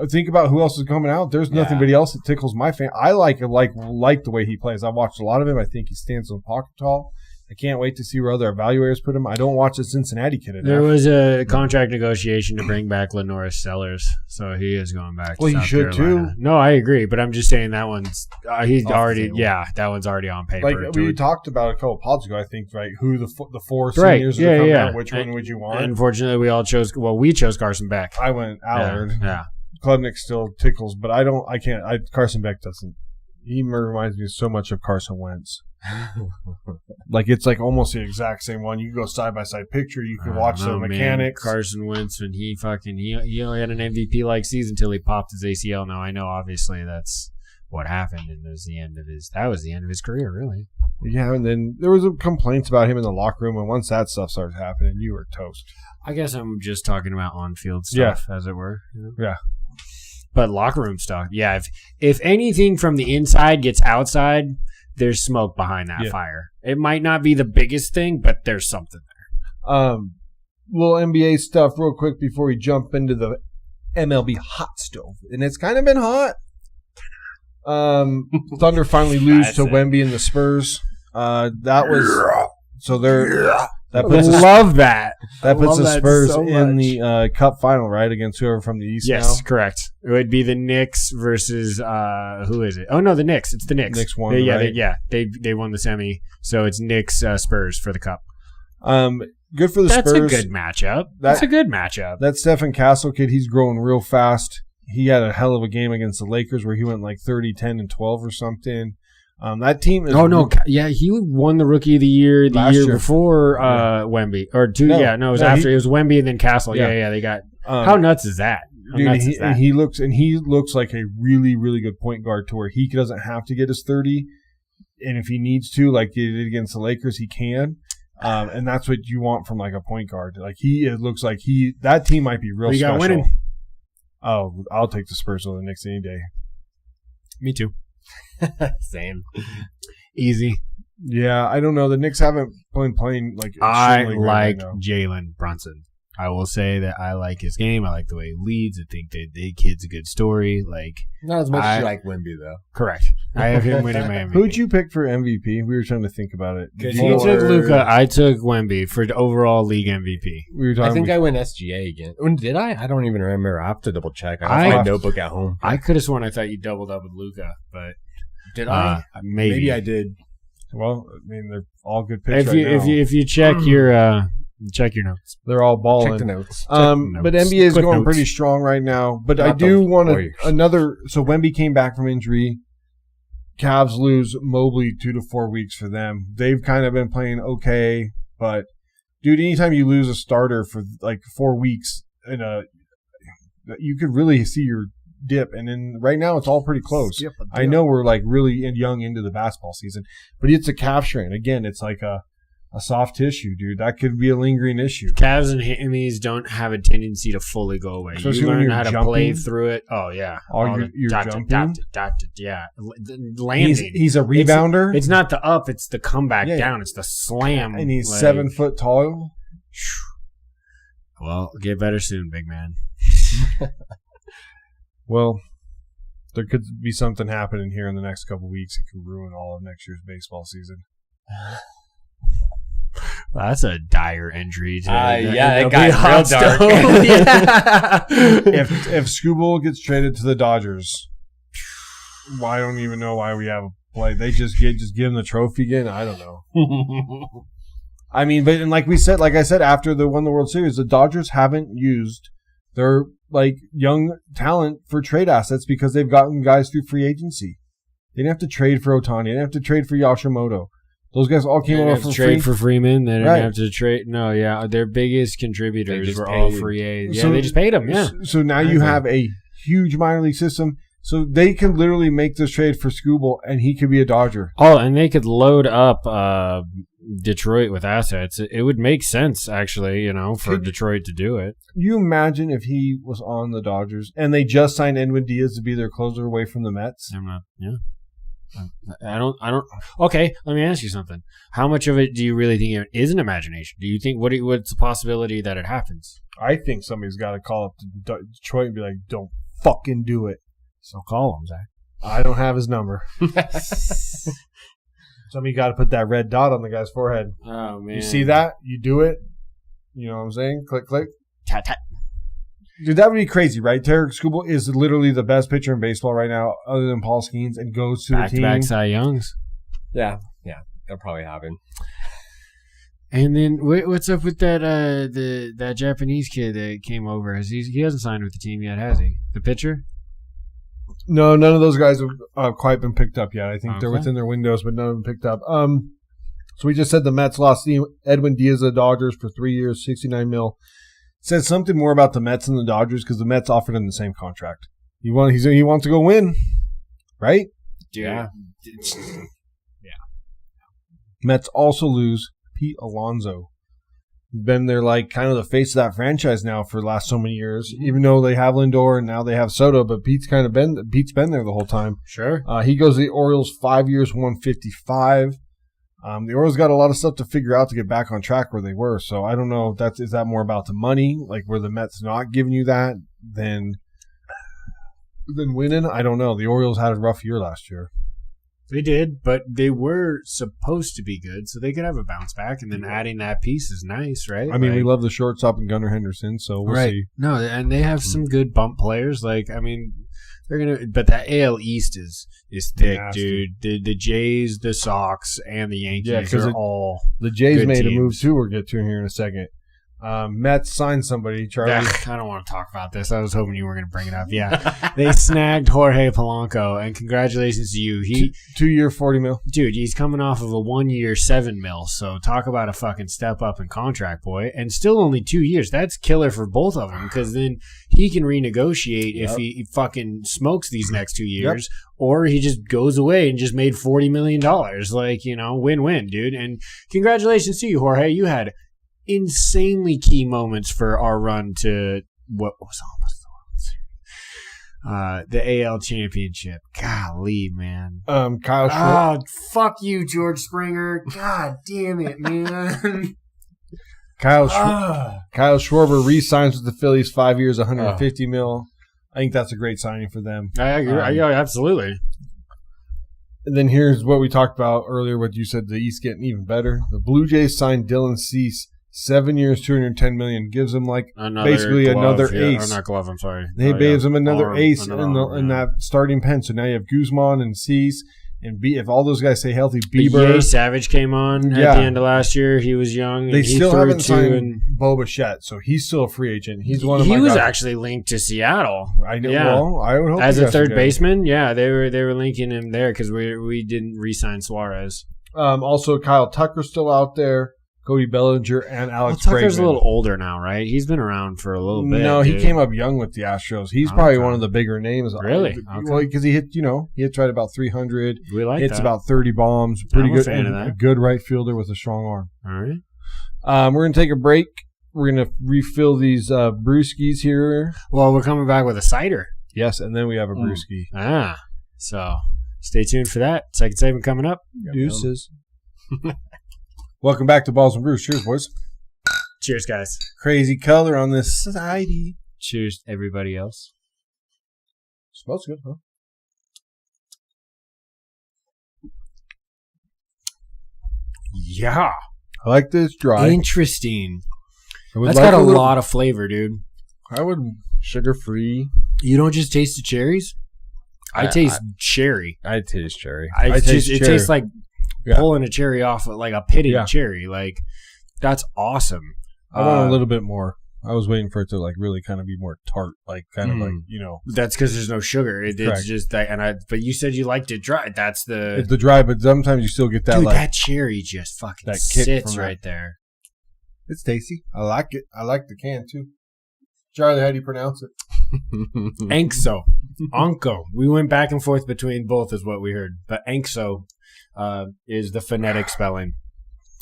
think about who else is coming out. There's nothing else that tickles my fan. I like the way he plays. I've watched a lot of him. I think he stands in the pocket tall. I can't wait to see where other evaluators put him. I don't watch the Cincinnati kid enough. There was a contract negotiation to bring back Lenoris Sellers, so he is going back to South should Carolina. too. No, I agree, but I'm just saying that one's that one's already on paper. Like we talked about a couple of pods ago, I think, right? Who the 4 seniors that are coming out? Which one would you want? Unfortunately, we chose Carson Beck. I went Allard. Yeah. Klubnik still tickles, but I can't. Carson Beck doesn't. He reminds me so much of Carson Wentz. Like it's like almost the exact same one. You can go side by side picture. You can watch the mechanics. Man. Carson Wentz, when he only had an MVP like season until he popped his ACL. Now I know obviously that's what happened, and that was the end of his career, really. Yeah, and then there was complaints about him in the locker room, and once that stuff started happening, you were toast. I guess I'm just talking about on-field stuff, as it were. Yeah. But locker room stuff, if anything from the inside gets outside, there's smoke behind that fire. It might not be the biggest thing, but there's something there. Little NBA stuff real quick before we jump into the MLB hot stove. And it's kind of been hot. Thunder finally lose to Wemby and the Spurs. That puts the Spurs in the Cup final, right, against whoever from the East. Yes, correct. It would be the Knicks versus who is it? Oh no, the Knicks. It's the Knicks. Knicks won. They won the semi, so it's Knicks Spurs for the Cup. Good for the Spurs. That's a good matchup. That's a good matchup. That Stephen Castle kid, he's growing real fast. He had a hell of a game against the Lakers where he went like 30, 10, and 12 or something. That team is... he won the Rookie of the Year the year before Wemby. Or two, it was after. It was Wemby and then Castle. Yeah, they got... how nuts is that? He looks like a really, really good point guard to where he doesn't have to get his 30. And if he needs to, like he did against the Lakers, he can. And that's what you want from like a point guard. Like it looks like that team might be real special. Winning. Oh, I'll take the Spurs over the Knicks any day. Me too. Same. Easy. Yeah, I don't know. The Knicks haven't been playing like. I like Jalen Brunson. I will say that I like his game. I like the way he leads. I think that the kid's a good story. Like not as much as you like Wemby, though. Correct. I have him winning my MVP. Who'd you pick for MVP? We were trying to think about it. You took Luka. I took Wemby for the overall league MVP. I think I went SGA again. Did I? I don't even remember. I have to double check. I have my notebook at home. I could have sworn I thought you doubled up with Luka, but did I? Maybe I did. Well, I mean, they're all good picks If you check your check your notes, they're all balling. Check the notes. But NBA is going pretty strong right now. But I do want another. So Wemby came back from injury. Cavs lose Mobley 2 to 4 weeks for them. They've kind of been playing okay, but dude, anytime you lose a starter for like 4 weeks you could really see your dip. And then right now it's all pretty close. I know we're like really young into the basketball season, but it's a calf strain. Again, it's like a soft tissue, dude. That could be a lingering issue. Calves and hammies don't have a tendency to fully go away. Especially you learn how to play through it. Oh, yeah. You're jumping? Landing. He's a rebounder? It's not the up, it's the comeback down. It's the slam. And he's 7 foot tall. Well, get better soon, big man. Well, there could be something happening here in the next couple of weeks. It could ruin all of next year's baseball season. Well, that's a dire injury. It got real dark. If Scooble gets traded to the Dodgers, I don't even know why we have a play. They just give him the trophy again. I don't know. I mean, but and like I said, after they won the World Series, the Dodgers haven't used their like young talent for trade assets because they've gotten guys through free agency. They didn't have to trade for Ohtani. They didn't have to trade for Yashimoto. Those guys all came over for trade for Freeman. They didn't have to trade. No, yeah, their biggest contributors were all free agents. Yeah, they just paid them. Yeah. So now you have a huge minor league system. So they can literally make this trade for Scooble, and he could be a Dodger. Oh, and they could load up Detroit with assets, it would make sense, actually, for Detroit to do it. You imagine if he was on the Dodgers and they just signed Edwin Diaz to be their closer away from the Mets? I don't. Okay, let me ask you something. How much of it do you really think is an imagination? Do you think what's the possibility that it happens? I think somebody's got to call up to Detroit and be like, "Don't fucking do it." So call him, Zach. I don't have his number. Somebody got to put that red dot on the guy's forehead. Oh, man. You see that? You do it. You know what I'm saying? Click, click. Tat, tat. Dude, that would be crazy, right? Tarek Skubal is literally the best pitcher in baseball right now, other than Paul Skeens, and goes to the team. Back-to-back Cy Youngs. Yeah, that'll probably happen. And then what's up with that Japanese kid that came over? He hasn't signed with the team yet, has he? The pitcher? No, none of those guys have quite been picked up yet. I think they're within their windows, but none of them picked up. So we just said the Mets lost Edwin Diaz of the Dodgers for 3 years, $69 million. Says something more about the Mets and the Dodgers because the Mets offered him the same contract. He wants to go win, right? Yeah. Mets also lose Pete Alonso. He's been there like kind of the face of that franchise now for the last so many years. Even though they have Lindor and now they have Soto, but Pete's been there the whole time. Sure. He goes to the Orioles 5 years, 155. The Orioles got a lot of stuff to figure out to get back on track where they were. So I don't know if is that more about the money, like where the Mets not giving you that than winning. I don't know. The Orioles had a rough year last year. They did, but they were supposed to be good, so they could have a bounce back. And then adding that piece is nice, right? I mean, we love the shortstop and Gunnar Henderson, so we'll see. No, and they have some good bump players. Like, I mean, they're gonna. But that AL East is thick, nasty. dude. The Jays, the Sox, and the Yankees are all. The Jays made teams. a move too. We'll get to here in a second. Mets signed somebody, Charlie. I don't want to talk about this. I was hoping you were going to bring it up. Yeah, they snagged Jorge Polanco, and congratulations to you. He 2-year, $40 million. Dude, he's coming off of a 1 year, $7 million. So talk about a fucking step up in contract, boy. And still only 2 years. That's killer for both of them because then he can renegotiate if he fucking smokes these next 2 years, or he just goes away and just made $40 million. Like, win-win, dude. And congratulations to you, Jorge. You had insanely key moments for our run to what was almost the AL championship. Golly, man. Kyle Schwarber. Oh, fuck you, George Springer. God damn it, man. Kyle Schwarber re-signs with the Phillies 5 years, $150 million. I think that's a great signing for them. I agree. Yeah, absolutely. And then here's what we talked about earlier, what you said, the East getting even better. The Blue Jays signed Dylan Cease, 7 years, $210 million. Gives him another ace. Or not glove, I'm sorry. They gives him another ace in that starting pen. So now you have Guzman and Cease. And if all those guys stay healthy, Bieber. Jay Savage came on at the end of last year. He was young. They still haven't signed Bo Bichette, so he's still a free agent. He's one of my guys. He was actually linked to Seattle. I know. Yeah. Well, I would hope as a third baseman. Yeah, they were linking him there because we didn't re-sign Suarez. Also, Kyle Tucker's still out there. Cody Bellinger and Alex Bregman. Tucker's a little older now, right? He's been around for a little bit. No, he came up young with the Astros. He's probably one of the bigger names. Really? Well, because he hits right about 300. We like hits that. about 30 bombs. Pretty good. Fan of that. A good right fielder with a strong arm. All right. We're going to take a break. We're going to refill these brewskis here. Well, we're coming back with a cider. Yes, and then we have a brewski. So stay tuned for that. Second segment coming up. Deuces. Welcome back to Balls and Brews. Cheers, boys. Cheers, guys. Crazy color on this society. Cheers, everybody else. Smells good, huh? Yeah. I like this dry. Interesting. That's got a lot of flavor, dude. I would sugar-free. You don't just taste the cherries? I taste cherry. I taste cherry. It tastes like pulling a cherry off like a pitted cherry. Like, that's awesome. I want a little bit more. I was waiting for it to really kind of be more tart, That's because there's no sugar. It's just that, but you said you liked it dry. It's the dry, but sometimes you still get that. Dude, that cherry just fucking sits right there. It's tasty. I like it. I like the can too. Charlie, how do you pronounce it? Anxo. Onko. We went back and forth between both is what we heard. But Anxo is the phonetic spelling.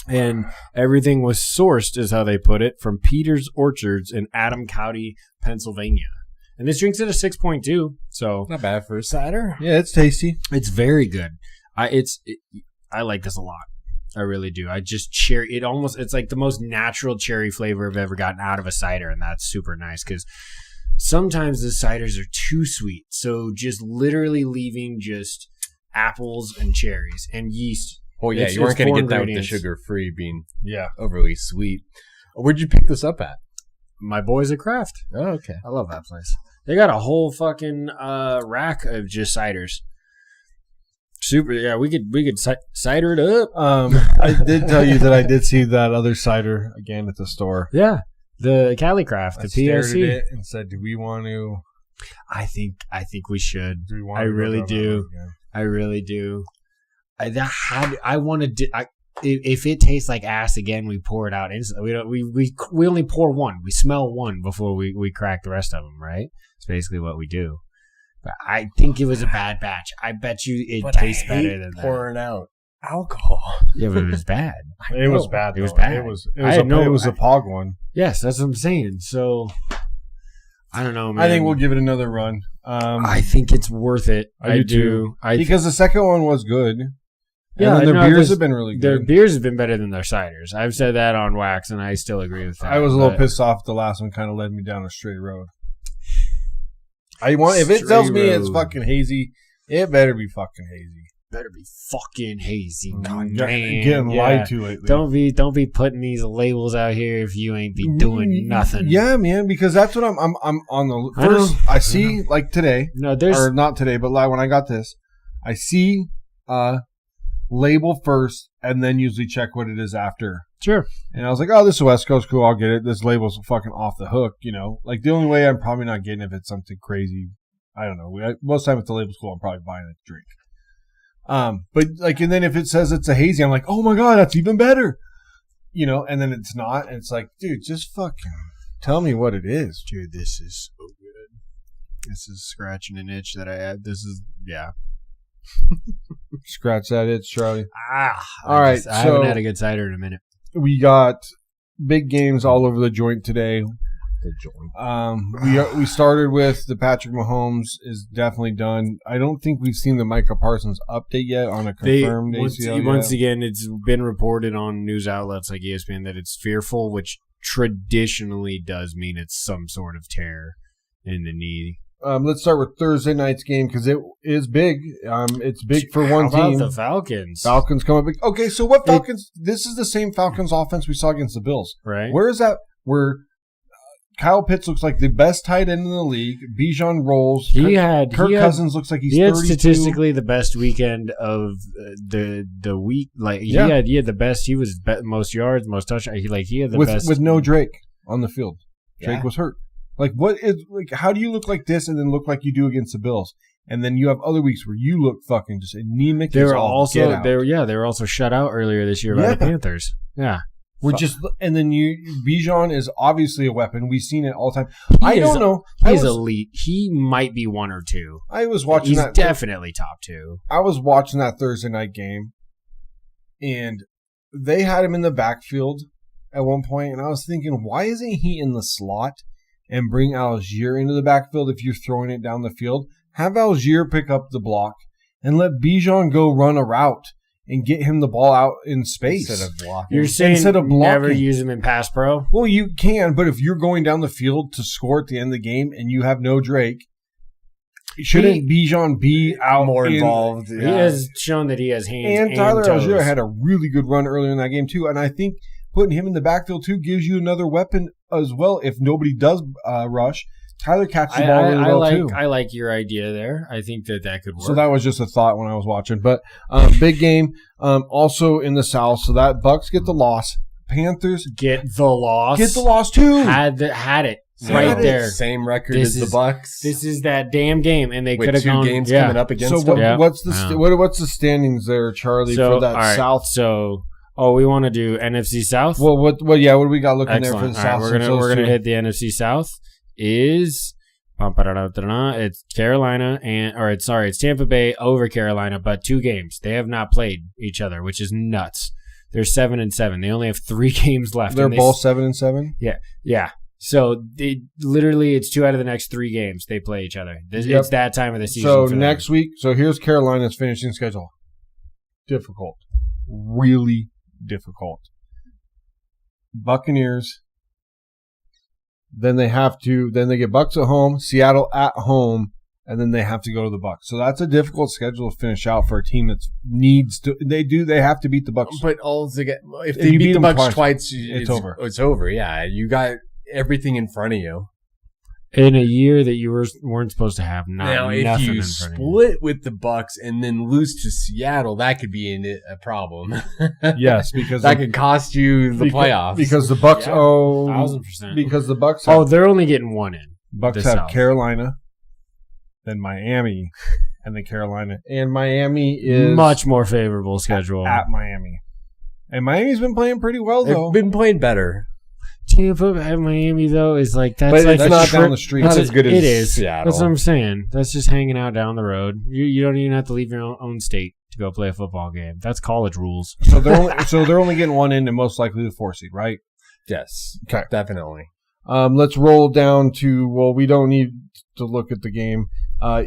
And everything was sourced, is how they put it, from Peter's Orchards in Adams County, Pennsylvania. And this drink's at a 6.2, so Not bad for a cider. Yeah, it's tasty. it's very good. I like this a lot. I really do. I just it's like the most natural cherry flavor I've ever gotten out of a cider, and that's super nice because sometimes the ciders are too sweet. So just literally leaving just apples and cherries and yeast. Oh yeah, It's you weren't going four to get that with the ingredients. sugar-free being Yeah. overly sweet. Where'd you pick this up at? My boys at Kraft. Oh, okay. I love that place. They got a whole fucking rack of just ciders. Super. Yeah, we could cider it up. I did tell you that I did see that other cider again at the store. Yeah, the Cali Craft, I the stared POC. at it and said, "Do we want to? I think we should. Do we want I to go really down that do. road again?" I really do. I want to. If it tastes like ass again, we pour it out instantly. We only pour one. We smell one before we crack the rest of them. Right? It's basically what we do. But I think it was a bad batch. I bet you it tastes better than that. pouring out alcohol. Yeah, but it was bad. It was bad. It was though. bad. It was I a pog one. Yes, that's what I'm saying. So I don't know, man. I think we'll give it another run. I think it's worth it. I do. Because the second one was good. Yeah, and then their no, beers have been really Their good. beers have been better than their ciders. I've said that on wax, and I still agree with that. I was a little but- pissed off. The last one kind of led me down a straight road. If it tells me it's fucking hazy, it better be fucking hazy. Better be fucking hazy. God, I'm man. getting Yeah. lied to lately. Don't be putting these labels out here if you ain't be doing nothing. Yeah, man, because that's what I'm on the I know. first. I see like today, No, there's or not today, but like when I got this, I see label first, and then usually check what it is after. sure. And I was like, oh, this is West Coast, cool, I'll get it. This label's fucking off the hook, you know. Like the only way I'm probably not getting if it's something crazy, I don't know. Most of the time if the label's cool, I'm probably buying a drink. But like, and then if it says it's a hazy, I'm like, oh my god, that's even better, you know. And then it's not, and it's like, dude, just fucking tell me what it is. Dude, this is so good. This is scratching an itch that I had. This is Scratch that itch, Charlie. All right, I so- haven't had a good cider in a minute. We got big games all over the joint today. The joint. We started with the Patrick Mahomes is definitely done. I don't think we've seen the Micah Parsons update yet on a confirmed ACL. Once again, it's been reported on news outlets like ESPN that it's fearful, which traditionally does mean it's some sort of tear in the knee. Let's start with Thursday night's game because it is big. It's big for one How about team. the Falcons? Falcons come up big. Okay, so what Falcons? This is the same Falcons offense we saw against the Bills. Right? Where is that? Where Kyle Pitts looks like the best tight end in the league. Bijan rolls. Kirk Cousins looks like he's 32. Statistically the best weekend of the week. Like he had the best. He was most yards, most touchdowns. He had the best with no Drake on the field. Drake Yeah. was hurt. Like what is like? How do you look like this and then look like you do against the Bills? And then you have other weeks where you look fucking just anemic. They as were all get out. they were also shut out earlier this year by the Panthers. Yeah. And then Bijan is obviously a weapon. We've seen it all the time. I don't know. He's elite. He might be one or two. I was watching He's that. definitely top two. I was watching that Thursday night game, and they had him in the backfield at one point, and I was thinking, why isn't he in the slot and bring Algier into the backfield if you're throwing it down the field? Have Algier pick up the block and let Bijan go run a route and get him the ball out in space. Instead of blocking. You're saying Instead of blocking. never use him in pass pro? Well, you can, but if you're going down the field to score at the end of the game and you have no Drake, shouldn't Bijan be out more involved? He has shown that he has hands And Tyler toes. Algier had a really good run earlier in that game too, and I think putting him in the backfield too gives you another weapon as well. If nobody does rush, Tyler catches the ball really well too. I like your idea there. I think that could work. So that was just a thought when I was watching. But big game also in the South. So that Bucks get the loss. Panthers get the loss. get the loss too. Had it right there. Same record This as the is- Bucks. This is that damn game, and they with could have 2 gone games yeah. coming up against So them. Yeah. what's the Wow. what's the standings there, Charlie, So for that all right, South? So we want to do NFC South. Well, what do we got looking Excellent. there for the All right, South? we're since those gonna two- hit the NFC South. It's Carolina it's Tampa Bay over Carolina, but 2 games. They have not played each other, which is nuts. They're 7-7. They only have 3 games left. They're both 7-7. Yeah. So it's 2 out of the next 3 games they play each other. It's that time of the season. So next week. So here's Carolina's finishing schedule. Difficult, really difficult. Buccaneers. Then they get Bucs at home, Seattle at home, and then they have to go to the Bucs. So that's a difficult schedule to finish out for a team that needs to. They have to beat the Bucs. But if they beat the Bucs twice, it's over. It's over. Yeah, you got everything in front of you. In a year that you weren't supposed to have now, if you split with the Bucs and then lose to Seattle, that could be a problem. Yes, because that could cost you the playoffs. Because the Bucs 1,000%. Because the Bucs. They're only getting 1 in. Bucs have Carolina, then Miami, and then Carolina, and Miami is much more favorable schedule at Miami. And Miami's been playing pretty well though. They've been playing better. Tampa at Miami though is like that's but like that's not down the street. Not as good as it is. Seattle. That's what I'm saying. That's just hanging out down the road. You don't even have to leave your own state to go play a football game. That's college rules. So they're only getting 1 in and most likely the 4 seed, right? Yes. Okay. Definitely. Let's roll down to we don't need to look at the game.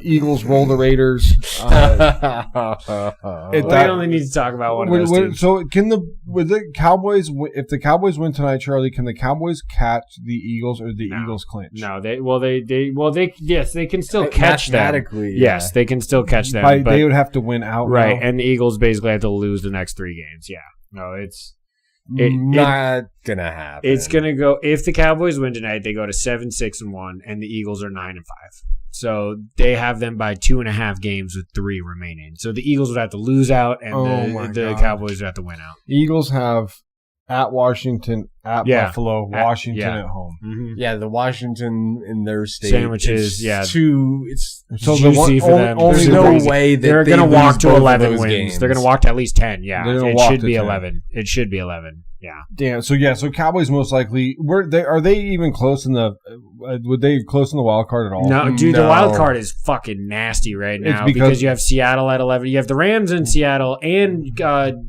Eagles roll the Raiders. We only need to talk about one of those teams. So with the Cowboys, if the Cowboys win tonight, Charlie, can the Cowboys catch the Eagles or the Eagles clinch? No, they can still catch them. Yeah. Yes, they can still catch them. But they would have to win out, right? now. And the Eagles basically have to lose the next 3 games. Yeah, no, it's not gonna happen. It's gonna go if the Cowboys win tonight, they go to 7-6-1, and the Eagles are 9-5. So they have them by 2.5 games with 3 remaining. So the Eagles would have to lose out, and the Cowboys would have to win out. Eagles have at Washington, at Buffalo, Washington at home. Mm-hmm. Yeah, the Washington in their state sandwiches. It's so juicy for them. There's no way that they're going to walk to 11 wins. Games. They're going to walk to at least 10. Yeah, it should be 11. It should be 11. Yeah. Damn. So Cowboys most likely are they even close in the? Would they close in the wild card at all? No, dude. The wild card is fucking nasty right now because you have Seattle at 11. You have the Rams in Seattle and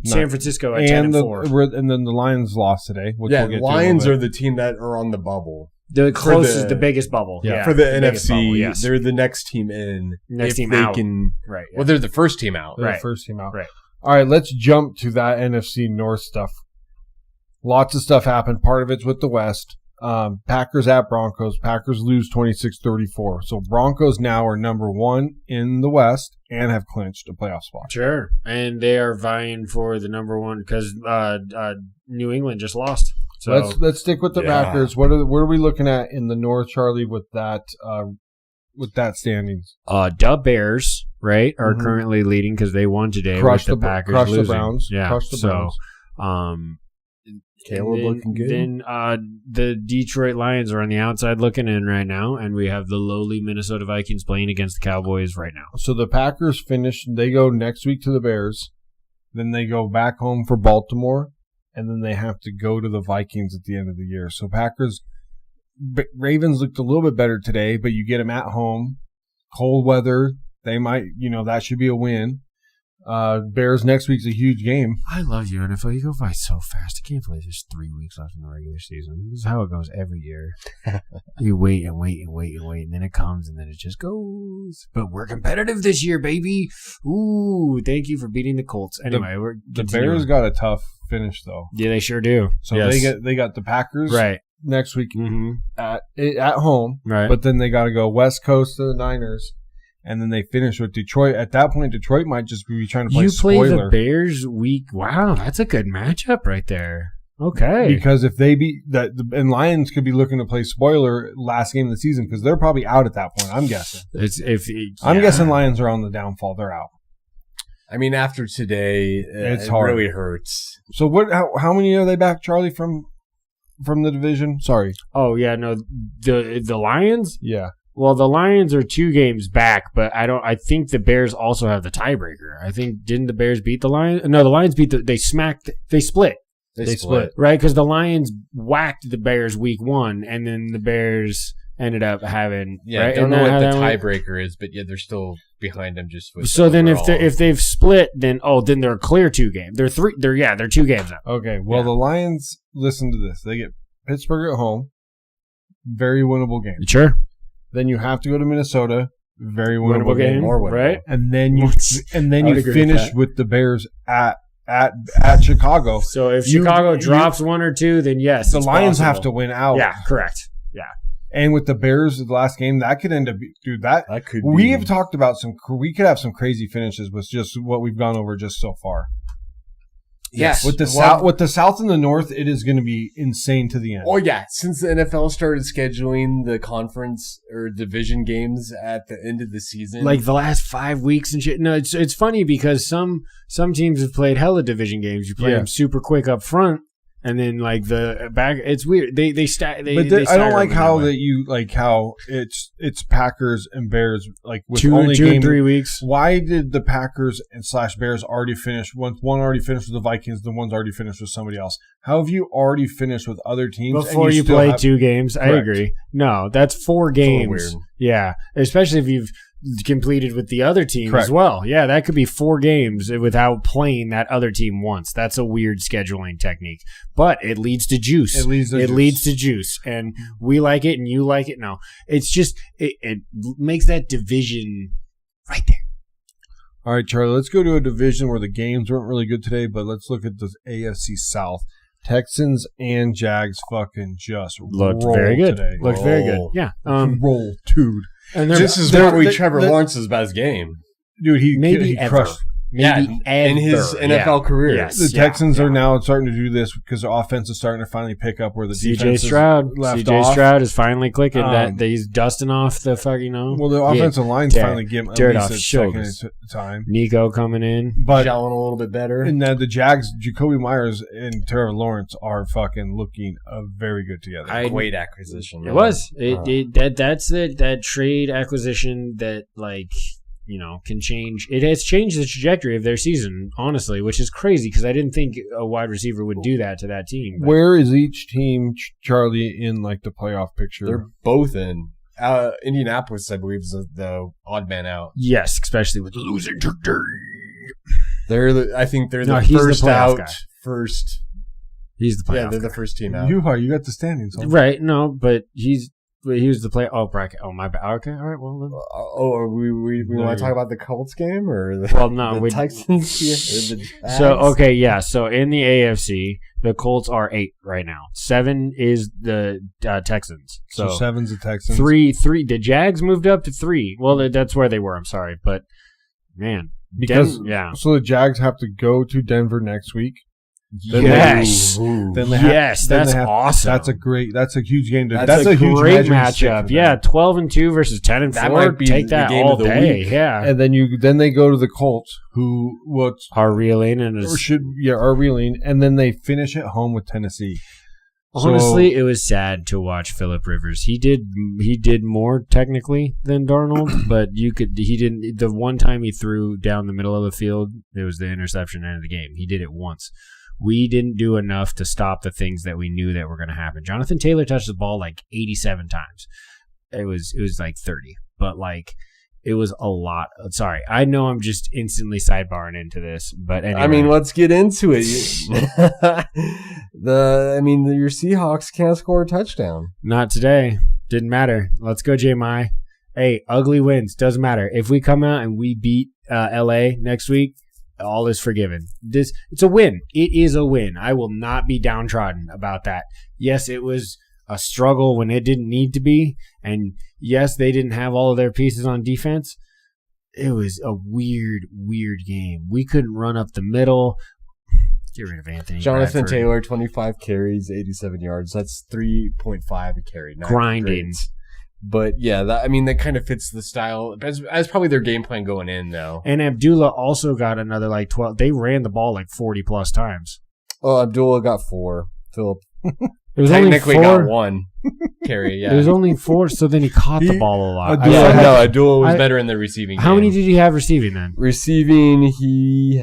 San Francisco at 10-4. And then the Lions lost today. Which we'll get Lions are the team that are on the bubble. The closest, the biggest bubble. Yeah, for the NFC, bubble, yes. They're the next team in. Next team out. Right. Yeah. Well, they're the first team out. They're the first team out. Right. All right, let's jump to that NFC North stuff. Lots of stuff happened. Part of it's with the West. Packers at Broncos. Packers lose 26-34. So Broncos now are number 1 in the West and have clinched a playoff spot. Sure. And they are vying for the number 1 because New England just lost. So let's stick with the Packers. What are we looking at in the North, Charlie, with that standings? The Bears, right, are currently leading because they won today. Crushed the Packers crushed losing. the Browns. Yeah. Crushed the Browns. Caleb looking good. Then the Detroit Lions are on the outside looking in right now, and we have the lowly Minnesota Vikings playing against the Cowboys right now. So the Packers finish. They go next week to the Bears. Then they go back home for Baltimore, and then they have to go to the Vikings at the end of the year. So Ravens looked a little bit better today, but you get them at home. Cold weather. They might, that should be a win. Bears next week's a huge game. I love you, NFL. You go by so fast. I can't believe there's 3 weeks left in the regular season. This is how it goes every year. You wait and wait and wait and wait, and then it comes, and then it just goes. But we're competitive this year, baby. Ooh, thank you for beating the Colts. Anyway, the Bears got a tough finish, though. Yeah, they sure do. So they got the Packers next week at home. Right. But then they got to go West Coast to the Niners. And then they finish with Detroit. At that point, Detroit might just be trying to play spoiler. You play the Bears week. Wow, that's a good matchup right there. Okay. Because if they beat that, and Lions could be looking to play spoiler last game of the season because they're probably out at that point. I'm guessing. I'm guessing Lions are on the downfall. They're out. I mean, after today, it really hurts. So what? How many are they back, Charlie, from the division? Sorry. Oh yeah, no, the Lions. Yeah. Well, the Lions are 2 games back, but I think the Bears also have the tiebreaker. I think didn't the Bears beat the Lions? No, the Lions beat they split. They split, right? Because the Lions whacked the Bears week 1, and then the Bears ended up having. Yeah, right? don't Isn't know that what how the that went? tiebreaker is, but yeah, they're still behind them just with. So then, overall. if they've split, then they're a clear 2 games. They're 2 games up. Okay, well, the Lions, listen to this. They get Pittsburgh at home. Very winnable game. Sure. Then you have to go to Minnesota. Very winnable game. More winnable. Right? And then you I would agree finish with that. with the Bears at Chicago. So if Chicago drops 1 or 2, then yes, The it's Lions possible. have to win out. Yeah, correct. Yeah. And with the Bears, the last game, that could end up, dude, that could we be. have talked about we could have some crazy finishes with just what we've gone over just so far. Yes. With the South and the North, it is going to be insane to the end. Oh yeah, since the NFL started scheduling the conference or division games at the end of the season, Like the last 5 weeks and shit. No, it's funny because some teams have played hella division games. You play them super quick up front, and then like the back. It's weird. They stack. But I don't like how how it's Packers and Bears like with 2 only and 3 weeks. Why did the Packers and / Bears already finish? One already finished with the Vikings, the one's already finished with somebody else. How have you already finished with other teams Before and you still play have, 2 games? I Correct. agree. No, that's 4 games. weird. Yeah, especially if you've completed with the other team Correct. as well. Yeah, that could be 4 games without playing that other team once. That's a weird scheduling technique, but it leads to juice. It leads to juice, and we like it, and you like it. No, it's just it makes that division right there. All right, Charlie, let's go to a division where the games weren't really good today, but let's look at the AFC South. Texans and Jags fucking just Looked rolled very good. today. Looked very good. Yeah. Roll, dude. And this is probably Trevor Lawrence's best game. Dude, he ever. crushed. Maybe in his NFL career. Yes. The Texans are now starting to do this because the offense is starting to finally pick up where the defense left off. Stroud is finally clicking. That he's dusting off the fucking, Well, the offensive line's finally getting dirt at off least a shoulders. second at a time. Nico coming in. But gelling a little bit better. And then the Jags, Jacoby Myers and Trevor Lawrence are fucking looking very good together. Great acquisition. It was. That's that trade acquisition that can change. It has changed the trajectory of their season, honestly, which is crazy because I didn't think a wide receiver would do that to that team. But where is each team, Charlie, in like the playoff picture? They're both in. Indianapolis, I believe, is the odd man out. Yes, especially with losing today. I think they're the he's first the playoff out. guy. First. He's the playoff. Yeah, they're the first team out. You got the standings. Huh? Right? No, but he was the play. Oh, bracket. Oh, my bad. Okay, all right. Well, then. Are we want to talk about the Colts game or the, the Texans? Yeah. So in the AFC, the Colts are 8 right now. 7 is the Texans. So 7's the Texans. 3. The Jags moved up to 3. Well, that's where they were. I'm sorry, but man, so the Jags have to go to Denver next week. Yes. That's awesome. That's a huge game. That's a huge great matchup. Yeah, 12-2 versus 10-4. That might be Take that the game all of the day. week. Yeah. And then they go to the Colts, who are reeling are reeling, and then they finish at home with Tennessee. Honestly, it was sad to watch Phillip Rivers. He did more technically than Darnold, but he didn't. The one time he threw down the middle of the field, it was the interception end of the game. He did it once. We didn't do enough to stop the things that we knew that were going to happen. Jonathan Taylor touched the ball like 87 times. It was like 30, but like it was a lot. Sorry, I know I'm just instantly sidebarring into this, but anyway. I mean, let's get into it. Your Seahawks can't score a touchdown. Not today. Didn't matter. Let's go, J-My. Hey, ugly wins. Doesn't matter. If we come out and we beat LA next week, all is forgiven. It's a win. It is a win. I will not be downtrodden about that. Yes, it was a struggle when it didn't need to be, and yes, they didn't have all of their pieces on defense. It was a weird game. We couldn't run up the middle. Get rid of Anthony Jonathan Bradford. Taylor, 25 carries, 87 yards. That's 3.5 a carry. Grinding. But yeah, that kind of fits the style. That's probably their game plan going in, though. And Abdullah also got another 12. They ran the ball 40 plus times. Oh, Abdullah got 4. Philip it was technically only 4. got 1. carry. Yeah, It was only 4, so then he caught the ball a lot. Adula was better in the receiving. How game. many did he have receiving then? Receiving, he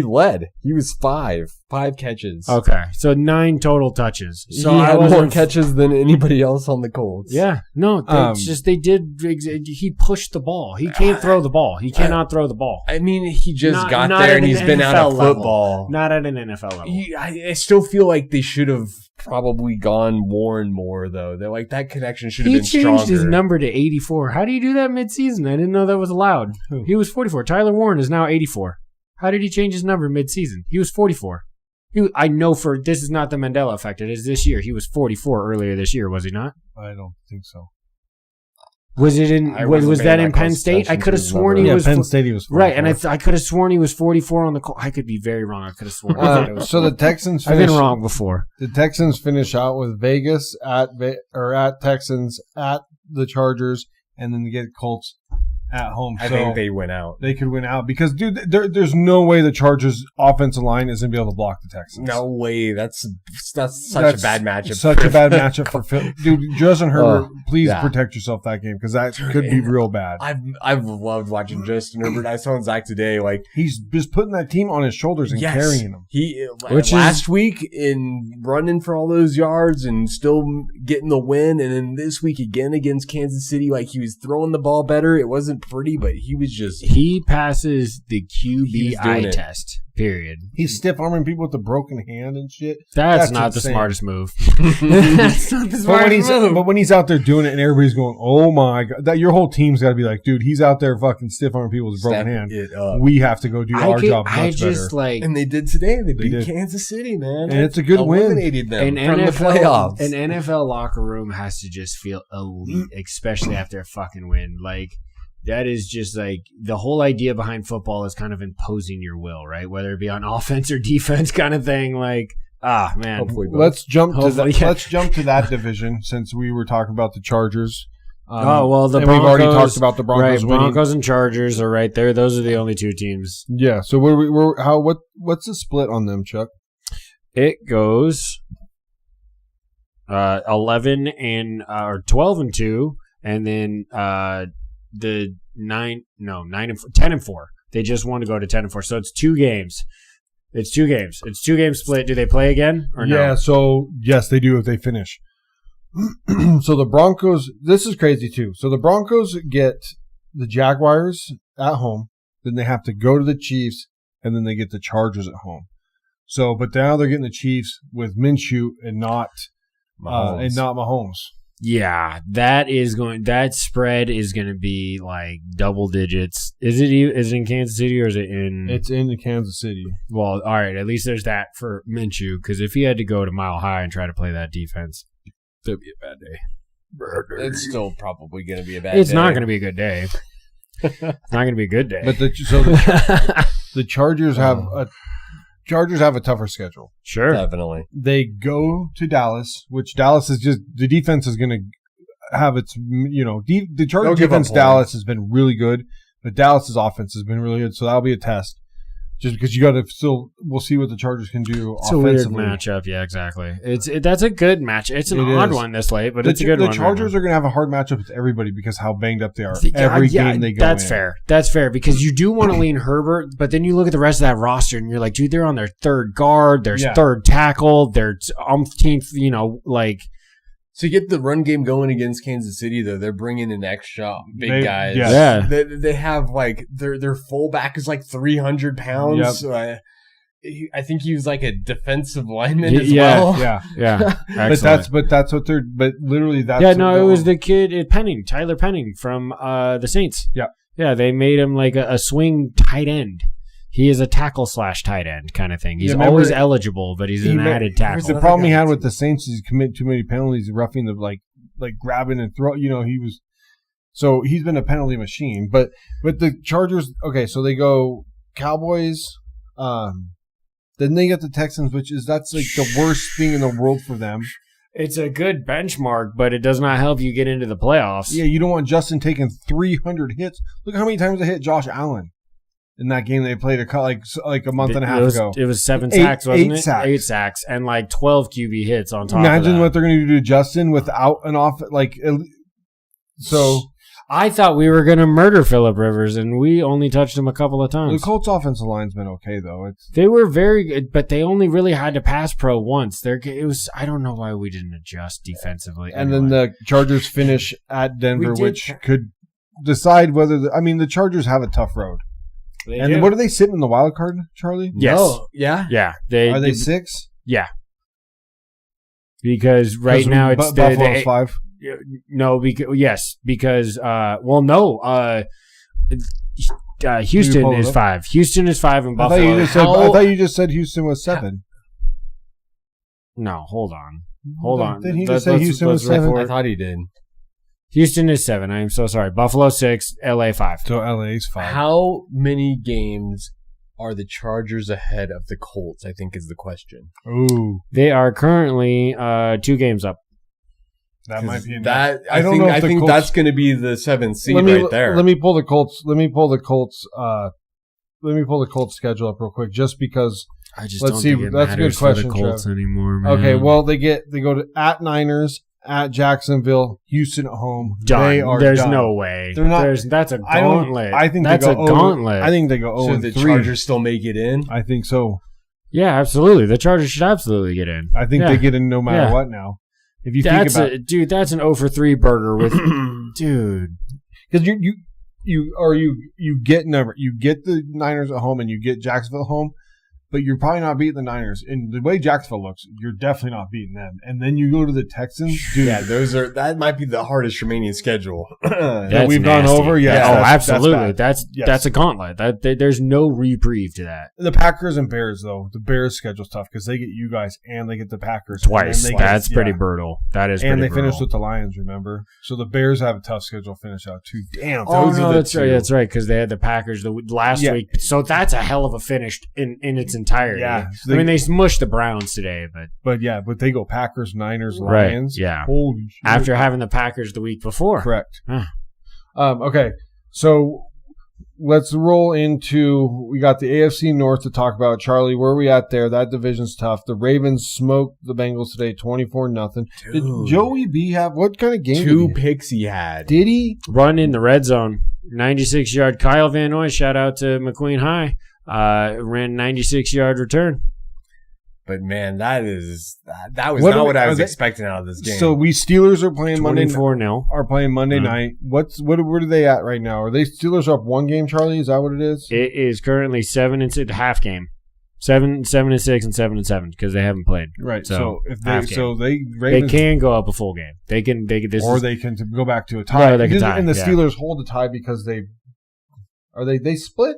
led. He was 5 catches. Okay, so 9 total touches. So he had more catches than anybody else on the Colts. Yeah, no, he pushed the ball. He can't throw the ball. He cannot throw the ball. I mean, he just got there and he's been out of football. Not at an NFL level. I still feel like they should have probably gone more, though. They're like, that connection should have been stronger. He changed his number to 84. How do you do that mid-season? I didn't know that was allowed. He was 44. Tyler Warren is now 84. How did he change his number mid-season? He was 44. I know this is not the Mandela effect. It is this year. He was 44 earlier this year, was he not? I don't think so. Was it in? Was that in Penn State? I could have sworn he was. Penn State. He was 44. Right, and I could have sworn he was 44 on the. I could be very wrong. I could have sworn. So the Texans. I've been wrong before. The Texans finish out with Vegas at Texans at the Chargers, and then they get Colts at home. I think they win out. They could win out because, dude, there's no way the Chargers' offensive line isn't going to be able to block the Texans. No way. That's such a bad matchup. Such a bad matchup for Phil. Dude, Justin Herbert, please protect yourself that game because that could be real bad. I've loved watching Justin Herbert. I saw Zach today. Like he's just putting that team on his shoulders and carrying them. Last week in running for all those yards and still getting the win, and then this week again against Kansas City, like he was throwing the ball better. It wasn't pretty, but he passes the QBI test. Period. He's stiff arming people with a broken hand and shit. That's not insane. The smartest move. That's not the smartest move. But when he's out there doing it and everybody's going, "Oh my god!" Your whole team's got to be like, "Dude, he's out there fucking stiff arming people with a broken hand. We have to go do our job much better." And they did today. They beat Kansas City, man, and it's a good win. Eliminated them from the playoffs. An NFL locker room has to just feel elite, especially after a fucking win. Like. That is just like the whole idea behind football is kind of imposing your will, right? Whether it be on offense or defense kind of thing. Like, man. Let's jump to that division since we were talking about the Chargers. The Broncos. We've already talked about the Broncos. Right, Broncos and Chargers are right there. Those are the only 2 teams. Yeah. So what's the split on them, Chuck? It goes 11 and or 12 and 2, and then 10 and 4. They just want to go to 10 and 4. So it's 2 games. It's 2 game split. Do they play again or no? Yeah, so yes, they do if they finish. So the Broncos, this is crazy too. So the Broncos get the Jaguars at home, then they have to go to the Chiefs, and then they get the Chargers at home. So, but now they're getting the Chiefs with Minshew and not Mahomes. Yeah, that spread is going to be like double digits. Is it in Kansas City or is it in? It's in Kansas City. Well, all right. At least there's that for Minshew, because if he had to go to Mile High and try to play that defense, that'd be a bad day. It's still probably going to be a bad day. It's not going to be a good day. It's not going to be a good day. But the Chargers have a tougher schedule. Sure. Definitely. They go to Dallas, which Dallas is just – the defense is going to have its – the Chargers defense, Dallas has been really good, but Dallas's offense has been really good, so that'll be a test. Just because you got to still – we'll see what the Chargers can do offensively. It's a weird matchup. Yeah, exactly. That's a good match. It's an odd one this late, but it's a good one. The Chargers are going to have a hard matchup with everybody because how banged up they are every game they go in. That's fair because you do want to lean Herbert, but then you look at the rest of that roster and you're like, dude, they're on their third guard, their third tackle, their umpteenth, To get the run game going against Kansas City, though, they're bringing in extra big guys. Yeah. They have, like, their fullback is like 300 pounds. Yep. I think he was like a defensive lineman as well. Yeah. But that's what they're, but literally that's. Yeah, no, it was the kid, Tyler Penning from the Saints. Yeah. Yeah, they made him like a swing tight end. He is a tackle/tight end kind of thing. He's always eligible, but he's an added tackle. The problem he had with the Saints is he committed too many penalties, roughing the like grabbing and throw. So he's been a penalty machine. But the Chargers, okay, so they go Cowboys, then they get the Texans, that's like the worst thing in the world for them. It's a good benchmark, but it does not help you get into the playoffs. Yeah, you don't want Justin taking 300 hits. Look how many times they hit Josh Allen. in that game they played like a month and a half ago. It was 7 sacks, wasn't it? 8 sacks. 8 sacks and like 12 QB hits on top Imagine of that. what they're going to do to Justin without an off. So I thought we were going to murder Phillip Rivers, and we only touched him a couple of times. the Colts' offensive line's been okay though. They were very good, but they only really had to pass pro once. I don't know why we didn't adjust defensively. And then the Chargers finish at Denver, which could decide whether the Chargers have a tough road. And what are they sitting in the wild card, Charlie? Yes. No. Yeah. Yeah. Are they 6? Yeah. Because right now it's Buffalo's 5. No, because Houston is 5. Houston is 5 and Buffalo. I thought you just said Houston was 7. No, hold on. Did he just say Houston was 7? I thought he did. Houston is 7. I am so sorry. Buffalo 6, LA 5. So LA's 5. How many games are the Chargers ahead of the Colts? I think is the question. Ooh, They are currently 2 games up. that might be that. I think that's going to be the 7th seed right there. Let me pull the Colts. Let me pull the Colts schedule up real quick, just because. I just Let's don't see. think it That's a good matters question, for the Colts Trev. anymore, man. Okay, well they go to at Niners, at Jacksonville, Houston at home. Done. They are There's done. no way. They're not. That's a gauntlet. I think that's they go a gauntlet. I think they go 0-3. So the Chargers still make it in. I think so. Yeah, absolutely. The Chargers should absolutely get in. I think they get in no matter what now. If you think about it, dude, that's an 0-for-3 burger with dude. Because you get the Niners at home and you get Jacksonville at home, but you're probably not beating the Niners. And the way Jacksonville looks, you're definitely not beating them. And then you go to the Texans. Dude, Yeah, that might be the hardest remaining schedule that we've gone over. Yes, oh, that's absolutely. bad. That's a gauntlet. There's no reprieve to that. The Packers and Bears, though, the Bears' schedule's tough because they get you guys and they get the Packers Twice. And That's pretty brutal. That is and pretty they brutal. finished with the Lions, remember? So the Bears have a tough schedule to finish out too. Damn. Oh, those are no, the that's two. right. That's right, because they had the Packers last week. So that's a hell of a finish in its entirety. Yeah. I mean, they smushed the Browns today, but But they go Packers, Niners, Right, Lions. yeah. Holy shit. after having the Packers the week before. Correct. Huh. Okay, so let's roll into. We got the AFC North to talk about. Charlie, where are we at there? That division's tough. The Ravens smoked the Bengals today, 24-0. Did Joey B have what kind of game? 2 picks he had. Did he? Run in the red zone. 96-yard. Kyle Van Noy, shout out to McQueen High. Ran 96-yard return. But man, that was not what I was expecting out of this game. So we Steelers are playing Monday. 24-0. Are playing Monday night. Where are they at right now? Are they Steelers up 1 game? Charlie, is that what it is? It is currently 7-6, half game. 7-6 and 7-7 because they haven't played. Right. So if half Ravens, they can go up a full game. They can can go back to a tie. No, they can tie. And the yeah. Steelers hold the tie because they split.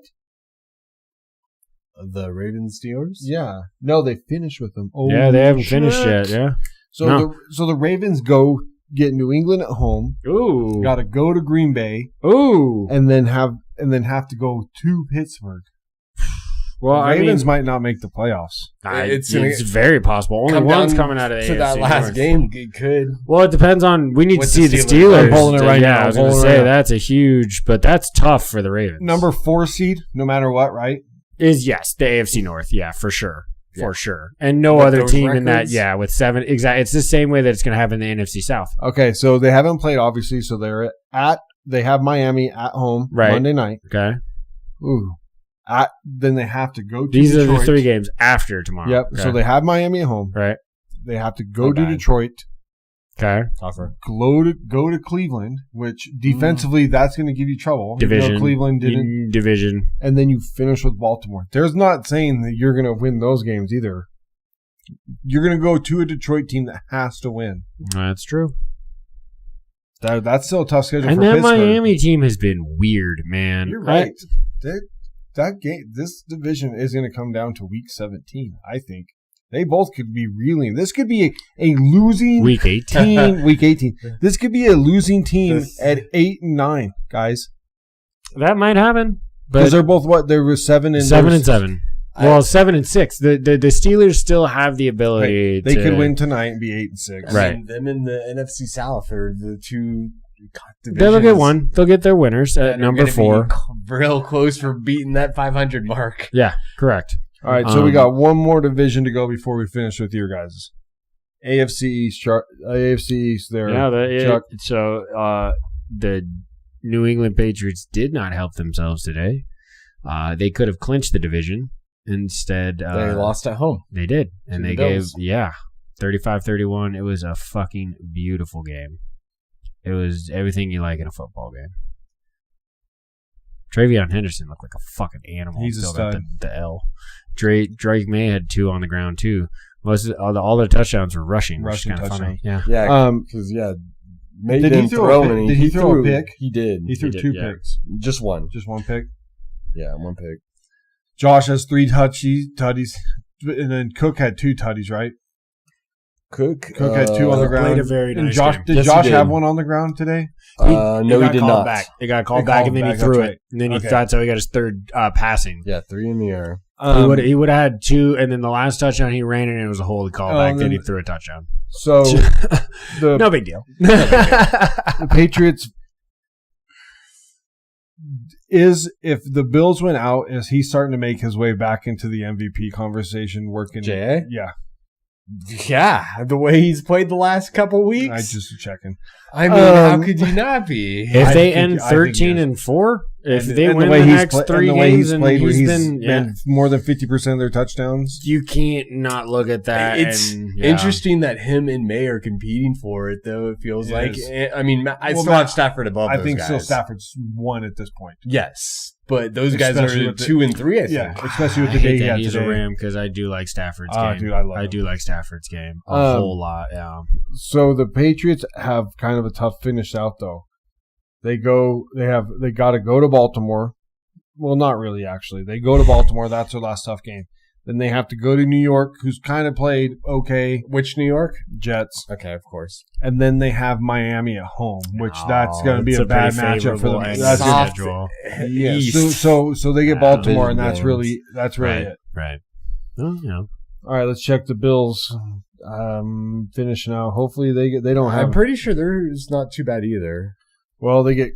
The Ravens Steelers? Yeah. No, they finished with them. Oh, yeah, they haven't finished yet. Yeah. So the Ravens go get New England at home. Ooh. Got to go to Green Bay. Ooh. And then have to go to Pittsburgh. Well, the Ravens might not make the playoffs. It's very possible. Only one's coming out of the AFC that last North. game. It could. Well, it depends on. We need to see the Steelers. I'm pulling it right now. I was going to say that's a huge, but that's tough for the Ravens. Number 4 seed, no matter what, right? Is yes, the AFC North. Yeah, for sure. For sure. And no other team in that, with 7. Exactly. It's the same way that it's going to happen in the NFC South. Okay, so they haven't played, obviously, so they have Miami at home Monday night. Okay. Ooh. Then they have to go to These Detroit. are the 3 games after tomorrow. Yep. Okay. So they have Miami at home. Right. They have to go to Detroit. Okay. Tougher. Go to Cleveland, which defensively that's going to give you trouble. Division. Cleveland didn't. Division. And then you finish with Baltimore. There's not saying that you're going to win those games either. You're going to go to a Detroit team that has to win. That's true. That's still a tough schedule and for Pittsburgh. that Miami team has been weird, man. You're right. That game, this division is going to come down to week 17, I think. They both could be reeling. This could be a losing week 18. team. Week 18. This could be a losing team at 8-9, guys. That might happen. Because they're both what? They were 7 and 7. Well, 7-6. The Steelers still have the ability. They could win tonight and be 8-6. Right. And them in the NFC South are the 2 They'll get one. They'll get their winners at number 4. Real close for beating that 500 mark. Yeah, correct. All right, so we got one more division to go before we finish with your guys. AFC East. AFC East there. Yeah, so the New England Patriots did not help themselves today. They could have clinched the division. Instead, they lost at home. They did. And they gave, 35-31. It was a fucking beautiful game. It was everything you like in a football game. Travion Henderson looked like a fucking animal. He's a stud. The L. Drake May had 2 on the ground, too. All their touchdowns were rushing, which is kind of funny. Yeah. Because, May didn't throw any. Did he throw a pick? He did. He threw 2 picks. Just one. Just one pick? Yeah, 1 pick. Josh has 3 tutties, and then Cook had 2 tutties, right? Cook had 2 on the ground. Played a very nice game. Did Josh have one on the ground today? No, he did not. It got called back, and then he threw it. And then that's how he got his 3rd passing. Yeah, 3 in the air. He would have had 2, and then the last touchdown he ran in, and it was a holy callback. Then he threw a touchdown. So, no big deal. The Patriots if the Bills went out, is he starting to make his way back into the MVP conversation? Working, J.A.? Yeah. Yeah, the way he's played the last couple weeks. I just checking. I mean, how could you not be? If they end 13-4, if they win the next 3 games, and he's been more than 50% of their touchdowns, you can't not look at that. It's interesting that him and May are competing for it, though. It feels like. I mean, I still have Stafford above. I think still Stafford's 1 at this point. Yes. But those guys are 2 and 3, I think. Yeah, especially with the day he had he's today. a Ram because I do like Stafford's game. Dude, I do like Stafford's game a whole lot. Yeah. So the Patriots have kind of a tough finish out though. They got to go to Baltimore. Well, not really actually. They go to Baltimore. That's their last tough game. Then they have to go to New York, who's kind of played okay. Which New York? Jets. Okay, of course. And then they have Miami at home, which that's going to be a bad matchup for them. That's schedule. Yeah. So they get Baltimore, and that's really it. Right. Well, All right, let's check the Bills. Finish now. Hopefully they don't have. I'm pretty sure theirs not too bad either. Well, they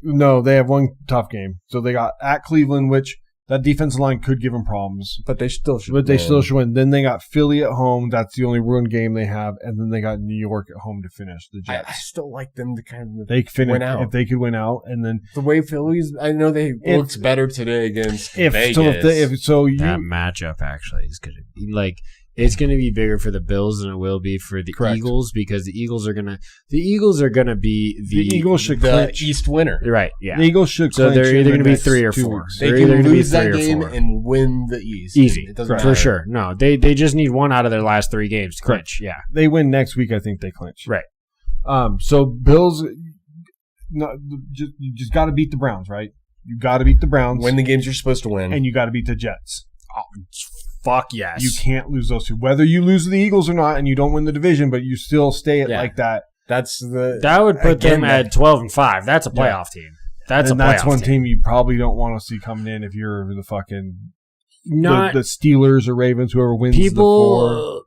have one tough game. So they got at Cleveland, which. That defensive line could give them problems. But they still should win. Then they got Philly at home. That's the only ruined game they have. And then they got New York at home to finish the Jets. I still like them to kind of win out. If they could win out. And then the way Philly's, I know they looked better today against Vegas. That matchup actually is going to be like, it's going to be bigger for the Bills than it will be for the Eagles because the Eagles are going to be the Eagles should clinch. East winner. Right, yeah. The Eagles should so they're either going to be 3 or 4. They can lose that game and win the East. Easy. It doesn't matter. For sure. No, they just need 1 out of their last 3 games to clinch. Yeah. They win next week, I think they clinch. Right. So Bills, you just got to beat the Browns, right? You got to beat the Browns. Win the games you're supposed to win. And you got to beat the Jets. Oh, fuck yes. You can't lose those 2. Whether you lose the Eagles or not and you don't win the division, but you still stay at like that. That would put them at 12-5. That's a playoff team. That's one team you probably don't want to see coming in if you're the fucking the Steelers or Ravens, whoever wins the 4.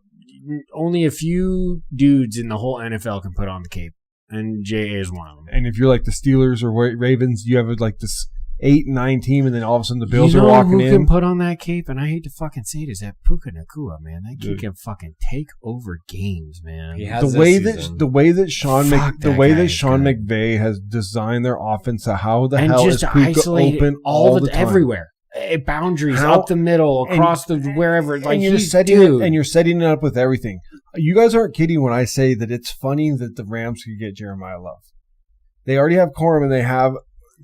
Only a few dudes in the whole NFL can put on the cape, and J.A. is one of them. And if you're like the Steelers or Ravens, you have like this 8-9 team, and then all of a sudden the Bills are walking in. Who can put on that cape? And I hate to fucking say it, is that Puka Nacua, man. That kid can fucking take over games, man. The way that Sean McVay has designed their offense, how the hell is Puka open all the time? Everywhere. Boundaries up the middle, across the wherever. And you're setting it up with everything. You guys aren't kidding when I say that it's funny that the Rams could get Jeremiah Love. They already have Corum and they have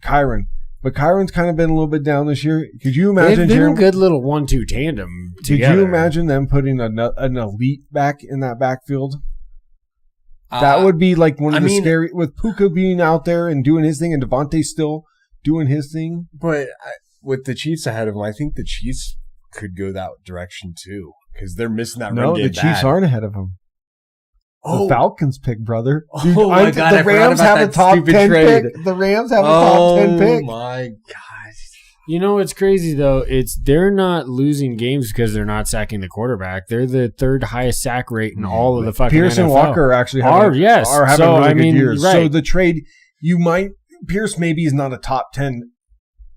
Kyron. But Kyron's kind of been a little bit down this year. Could you imagine? They've been a good little 1-2 tandem together. Could you imagine them putting an elite back in that backfield? That would be like one of the scary, with Puka being out there and doing his thing and Devontae still doing his thing. But with the Chiefs ahead of them, I think the Chiefs could go that direction too because they're missing that run game. No, the Chiefs aren't ahead of them. The Falcons pick, brother. Dude, my God, the Rams have a top 10 pick. The Rams have a top 10 pick. Oh, my God. You know what's crazy, though? They're not losing games because they're not sacking the quarterback. They're the 3rd highest sack rate in all of the fucking Pearson NFL. Walker actually are having really good years. Right. So the trade, Pierce maybe is not a top 10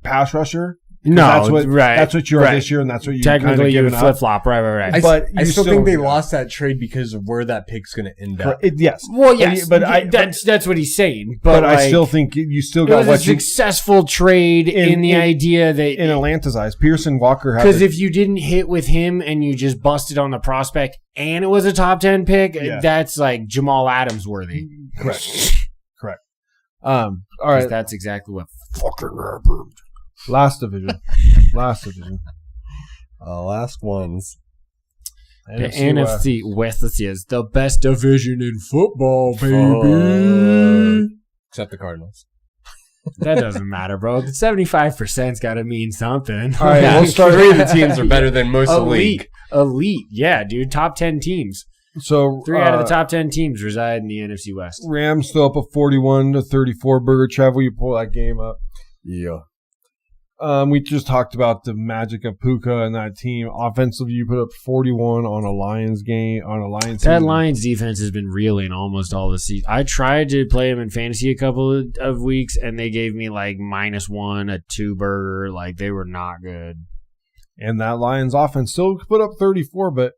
pass rusher. No, that's what you are this year, and that's what you technically you would flip flop, right. But I still think they lost that trade because of where that pick's going to end up. Yes, well, yes, but that's what he's saying. But I still think you still got a successful trade in the idea that in Atlanta's eyes, Pierce and Walker. Because if you didn't hit with him and you just busted on the prospect, and it was a top 10 pick, that's like Jamal Adams worthy. Correct. All right, that's exactly what fucking happened. Last division. Last ones. The NFC West is the best division in football, baby. Except the Cardinals. That doesn't matter, bro. The 75%'s got to mean something. All right, we'll start. 3 of the teams are better than most of the league. Elite, yeah, dude. Top 10 teams. So 3 out of the top 10 teams reside in the NFC West. Rams still up a 41-34 burger. Trev, will you pull that game up? Yeah. We just talked about the magic of Puka and that team. Offensively, you put up 41 on a Lions game. That Lions defense has been reeling almost all the season. I tried to play them in fantasy a couple of weeks, and they gave me like -1, a 2 burger. Like, they were not good. And that Lions offense still put up 34, but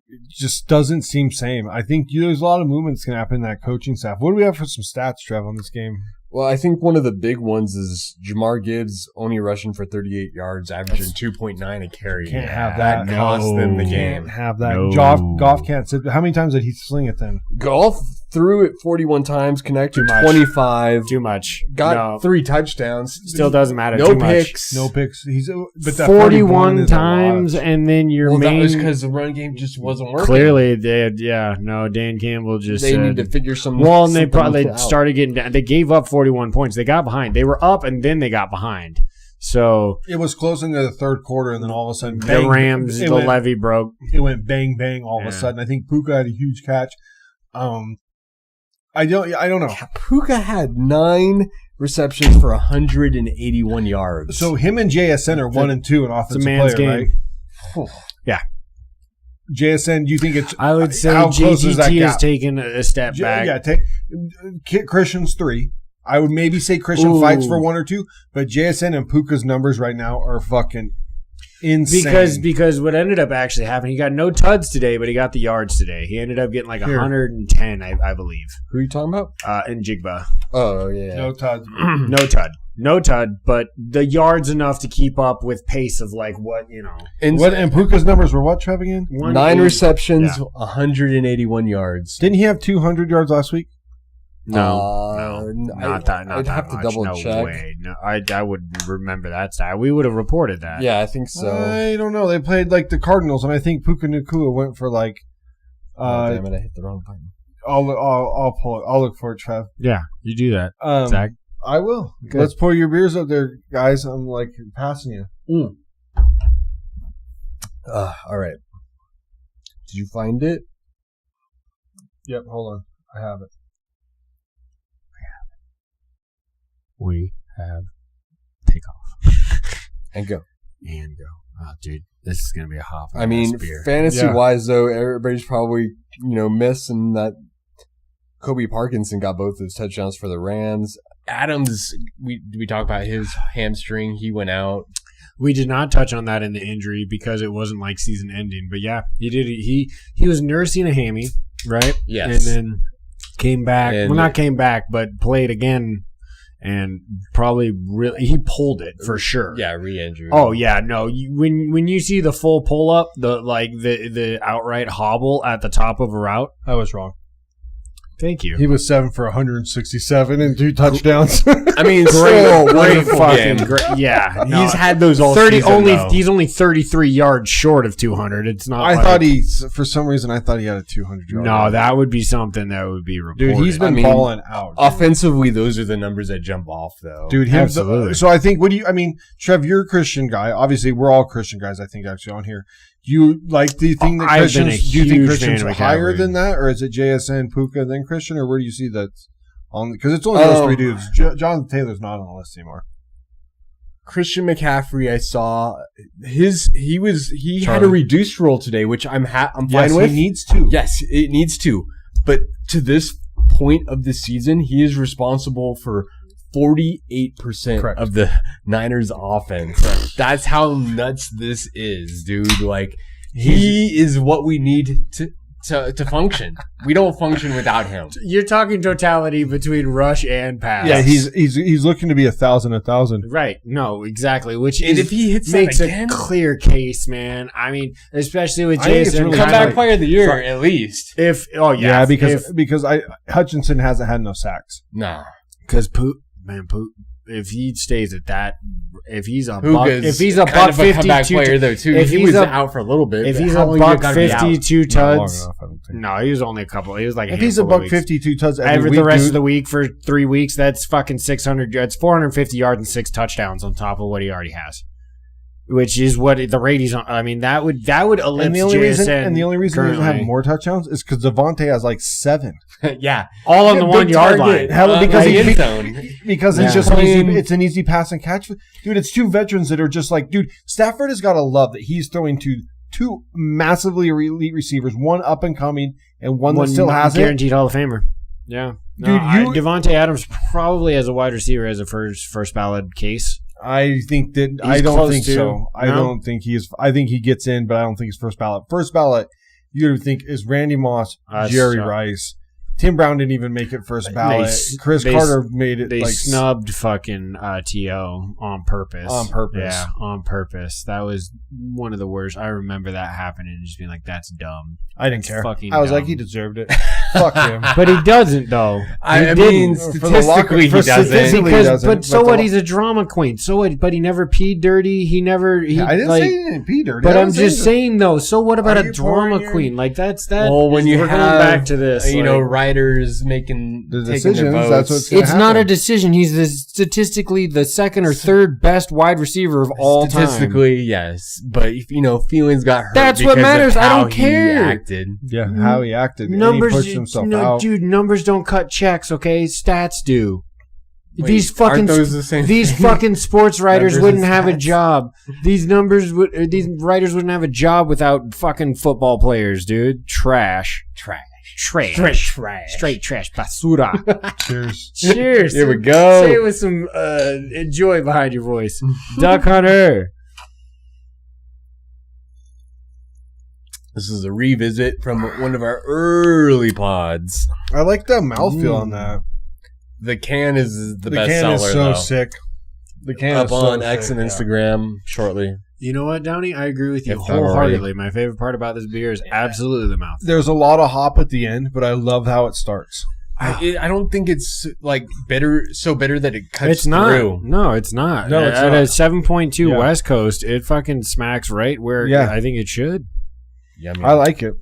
it just doesn't seem same. I think there's a lot of movements going to happen in that coaching staff. What do we have for some stats, Trev, on this game? Well, I think one of the big ones is Jamar Gibbs only rushing for 38 yards, averaging 2.9 a carry. Can't have that. That cost them the game. Can't have that. No. Goff can't sit. How many times did he sling it then? Goff threw it 41 times, connected 25. Too much. Got 3 touchdowns. Still doesn't matter. No too picks. No picks. But that 41 times, and then your main. That was because the run game just wasn't working. Clearly, they had, Dan Campbell just They need to figure some. Well, and they started getting down. They gave up 41 points. They got behind. They were up, and then they got behind. So it was closing to the third quarter, and then all of a sudden, bang, the Rams, the levee broke. It went bang bang all of a sudden. I think Puka had a huge catch. I don't know. Puka had 9 receptions for 181 yards. So him and JSN are 1 and 2 in offensive player, game. Right? Yeah. JSN, do you think it's? I would say JGT has taken a step back. Yeah, Christian's 3. I would maybe say Christian fights for 1 or 2, but JSN and Puka's numbers right now are fucking insane. Because what ended up actually happening, he got no tuds today, but he got the yards today. He ended up getting like 110, I believe. Who are you talking about? In Jigba. Oh, yeah. No tuds. No tud, but the yards enough to keep up with pace of like what, And Puka's numbers were what, Trev, again? 9 receptions, 181 yards. Didn't he have 200 yards last week? No, not that. I'd have to double check. Way. No, I would remember that stat. We would have reported that. Yeah, I think so. I don't know. They played like the Cardinals, and I think Puka Nacua went for like. Damn it! I hit the wrong button. I'll pull it. I'll look for it, Trev. Yeah, you do that, Zach. I will. Good. Let's pour your beers up there, guys. I'm like passing you. All right. Did you find it? Yep. Hold on. I have it. We have takeoff. And go. Oh, dude, this is going to be a hot. I mean, fantasy-wise, though, everybody's probably, missing that Kobe Parkinson got both those touchdowns for the Rams. Adams, we talk about his hamstring. He went out. We did not touch on that in the injury because it wasn't like season ending. But yeah, he did. He was nursing a hammy, right? Yes. And then came back. Not came back, but played again. And probably he pulled it for sure. Yeah, re-injury. Oh yeah, no. When you see the full pull up, the outright hobble at the top of a route, I was wrong. Thank you. He was 7 for 167 and 2 touchdowns. I mean, great fucking great. Yeah, no, he's had those all 30 season, only. Though. He's only 33 yards short of 200. It's not. I thought for some reason I thought he had a 200 yard. No, that would be something that would be reported. Dude, he's been balling out. Dude. Offensively, those are the numbers that jump off, though. Dude, absolutely. So I think, Trev, you're a Christian guy. Obviously, we're all Christian guys. I think actually on here. Do you think Christians are higher than that, or is it JSN, Puka, then Christian, or where do you see that on? Because it's only those 3 dudes. Jonathan Taylor's not on the list anymore. Christian McCaffrey, I saw he had a reduced role today, which I'm fine with. He needs to. Yes, it needs to. But to this point of the season, he is responsible for 48% of the Niners offense. That's how nuts this is, dude. Like, he is what we need to function. We don't function without him. You're talking totality between rush and pass. Yeah, he's looking to be 1,000. Right. No, exactly. Which and if he hits makes that again, a clear case, man. I mean, especially with Jason. Really comeback player of the year, at least. Because Hutchinson hasn't had no sacks. Nah. Because Poot, if he stays at that, if he's a buck 52 player though too, if he was out for a little bit, if he's a buck 52 tuds, no, he was only a couple. He was like if he's a buck 52 tuds every the rest of the week for 3 weeks, that's fucking 600. That's 450 yards and 6 touchdowns on top of what he already has. Which is what the ratings on. I mean, that would ellipse and the only reason he doesn't have more touchdowns is because Devontae has like 7. Yeah, all on the 1 yard line. Because it's just it's an easy pass and catch. Dude, it's 2 veterans that are just like, dude, Stafford has got to love that he's throwing to 2 massively elite receivers, one up and coming and one that still has guaranteed Hall of Famer. Yeah, dude, Devontae Adams probably as a wide receiver as a first ballot case. I think that I don't think so. I don't think he is. I think he gets in, but I don't think he's first ballot. First ballot, you would think is Randy Moss, Jerry Rice. Tim Brown didn't even make it first ballot. Chris Carter made it. They snubbed fucking T.O. on purpose. Yeah, on purpose. That was one of the worst. I remember that happening and just being like, that's dumb. I didn't care. I was like, he deserved it. Fuck him. But he doesn't, though. I mean, statistically, he doesn't. But so what? He's a drama queen. So what? But he never peed dirty. He never. I didn't say he didn't pee dirty. But I'm just saying, though. So what about a drama queen? Like that's that. Well, when you we're have going back to this, writers making the decisions, that's what's it's not a decision. He's statistically the second or third best wide receiver of all time. Statistically, yes, but feelings got hurt. That's what matters. I don't care. He acted. Yeah, how he acted. Numbers, and he pushed himself out. Dude, numbers don't cut checks. Okay, stats do. Wait, these fucking fucking sports writers wouldn't have a job. These writers wouldn't have a job without fucking football players, dude. Trash. Straight trash. Basura. Cheers. Here we go. Say it with some joy behind your voice. Duck Hunter. This is a revisit from one of our early pods. I like the mouthfeel on that. The can is the best seller. The can is so sick. The can up is on so X sick, and Instagram shortly. You know what, Downey? I agree with you wholeheartedly. My favorite part about this beer is absolutely the mouth. There's a lot of hop at the end, but I love how it starts. I don't think it's like so bitter that it cuts it's not. through. No, it's not. No, it's at not. A 7.2 West Coast, it fucking smacks right where I think it should. Yummy. I like it.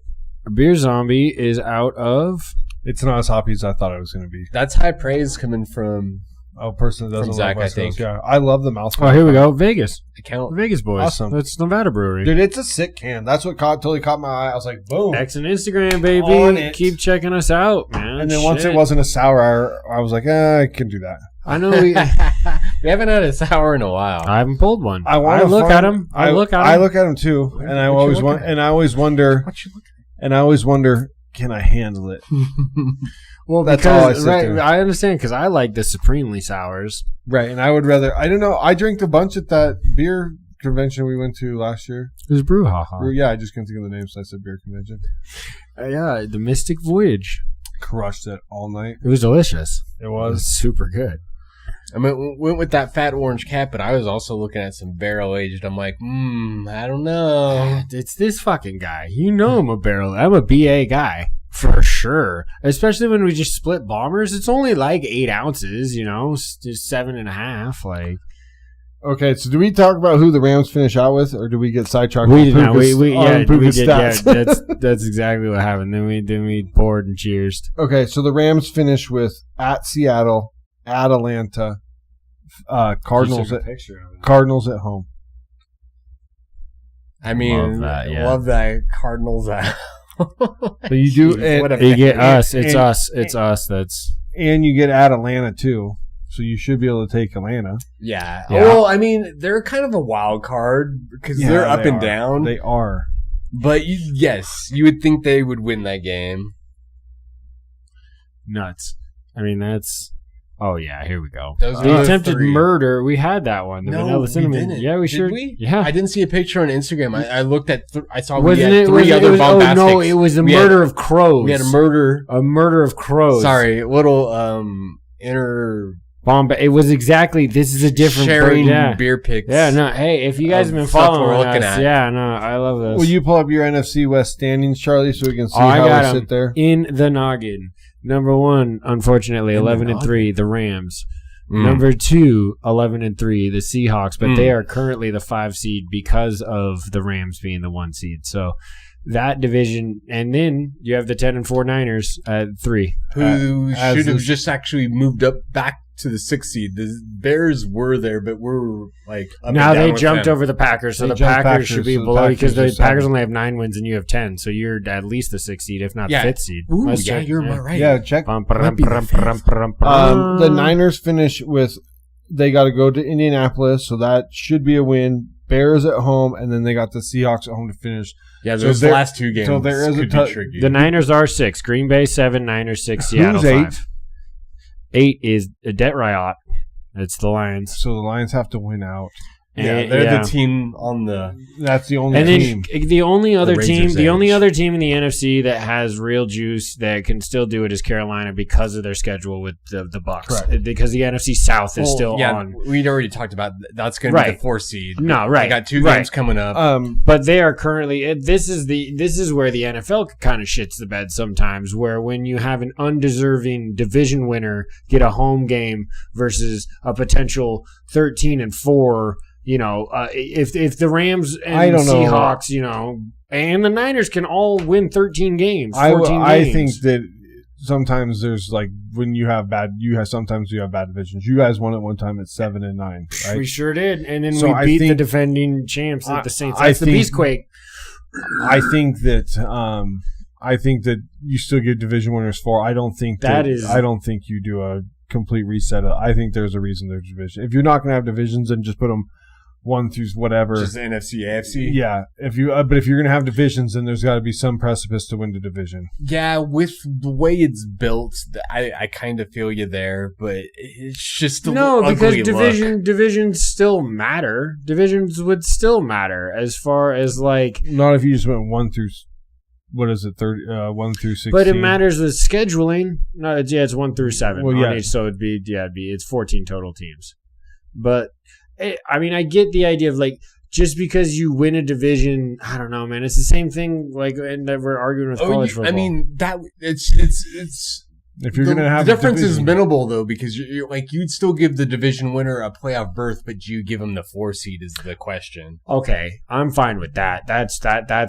Beer Zombie is out of... It's not as hoppy as I thought it was going to be. That's high praise coming from... A person that doesn't Zach, love West I think. Coast. Yeah, I love the mouthfeel. Oh, here we go. Vegas. Account. Vegas boys. Awesome. That's Nevada Brewery. Dude, it's a sick can. That's what totally caught my eye. I was like, boom. X and Instagram, baby. Keep checking us out, man. And then once it wasn't a sour, I was like, I can do that. I know we haven't had a sour in a while. I haven't pulled one. I look at them. I look at them too, and I always wonder. And I always wonder, can I handle it? Well, that's because, all I say. Right, I understand because I like the supremely sours. Right, and I would rather. I don't know. I drank a bunch at that beer convention we went to last year. It was Brouhaha. Yeah, I just couldn't think of the name, so I said beer convention. Yeah, the Mystic Voyage. Crushed it all night. It was delicious. It was super good. I mean, went with that fat orange cap, but I was also looking at some barrel aged. I'm like, I don't know. It's this fucking guy. You know I'm a BA guy for sure. Especially when we just split bombers. It's only like 8 ounces, just 7.5. Like, okay, so do we talk about who the Rams finish out with, or do we get sidetracked? We did not. We did. Yeah, that's exactly what happened. Then we poured and cheersed. Okay, so the Rams finish with at Seattle, at Atlanta, Cardinals at home. I mean, love that Cardinals out. But you do, you get us. It's us. That's and you get at Atlanta too. So you should be able to take Atlanta. Yeah. Well, I mean, they're kind of a wild card because they're up and down. They are. But yes, you would think they would win that game. nuts. I mean, that's. Oh yeah, here we go. The attempted murder. We had that one. The vanilla we cinnamon. didn't. Yeah, we sure. We? Yeah, I didn't see a picture on Instagram. I looked at. I saw. Wasn't we had it? three other bombastics. Oh no, it was a murder of crows. We had a murder. A murder of crows. Sorry, a little inner. It was exactly. This is a different sharing beer picks. Yeah, no. Hey, if you guys have been stuff following we're looking us, at. yeah, no, I love this. Will you pull up your NFC West standings, Charlie, so we can see I how got we sit there? in the noggin. Number 1, unfortunately, 11-3, the Rams. Number 2, 11-3, the Seahawks, but they are currently the 5 seed because of the Rams being the 1 seed. So that division, and then you have the 10-4 Niners at 3, who should have just actually moved up back to the 6th seed. The Bears were there, but we're like up now and down they with jumped them. over the Packers, so They the jumped Packers should be so the below because the Packers are Packers 7. only have 9 wins and you have 10, so you're at least the 6th seed, if not the 5th seed. Ooh, Let's yeah, check. you're right. Yeah, check. The The Niners finish with they got to go to Indianapolis, so that should be a win. Bears at home, and then they got the Seahawks at home to finish. Yeah, those last 2 games. So there is could be tricky. The Niners are 6, Green Bay 7, Niners 6, Seattle Who's 5. 8 is Det Riot. It's the Lions. So the Lions have to win out. Yeah, they're the team on the. That's the only and team. then the only other team, the only edge. other team in the NFC that has real juice that can still do it is Carolina because of their schedule with the Bucks. Correct. Because the NFC South is still on. We'd already talked about that's going to be the 4th seed. No, right. They got 2 games coming up. But they are currently. This is where the NFL kind of shits the bed sometimes. Where when you have an undeserving division winner get a home game versus a potential 13-4. You know, if the Rams and Seahawks, you know, and the Niners can all win 13 games, 14 games. I think that sometimes there's like when you have sometimes you have bad divisions. You guys won at one time at 7-9, right? We sure did, and then So we I beat the think- defending champs at the Saints. I That's the think- Beastquake. I think that you still give division winners 4. I don't think you do a complete reset. I think there's a reason there's division. If you're not going to have divisions, then just put them 1 through whatever. Just NFC, AFC. Yeah, but if you're gonna have divisions, then there's got to be some precipice to win the division. Yeah, with the way it's built, I kind of feel you there, but it's just because divisions still matter. Divisions would still matter as far as like not if you just went 1 through. What is it? 1 through 16. But it matters with scheduling. No, it's 1 through 7. Well, yeah. So it's 14 total teams. But I mean, I get the idea of like just because you win a division, I don't know, man. It's the same thing and that we're arguing with college football. I mean, that it's if you're going to have the difference is minimal though, because you're like you'd still give the division winner a playoff berth, but you give them the 4 seed is the question. Okay, I'm fine with that. That's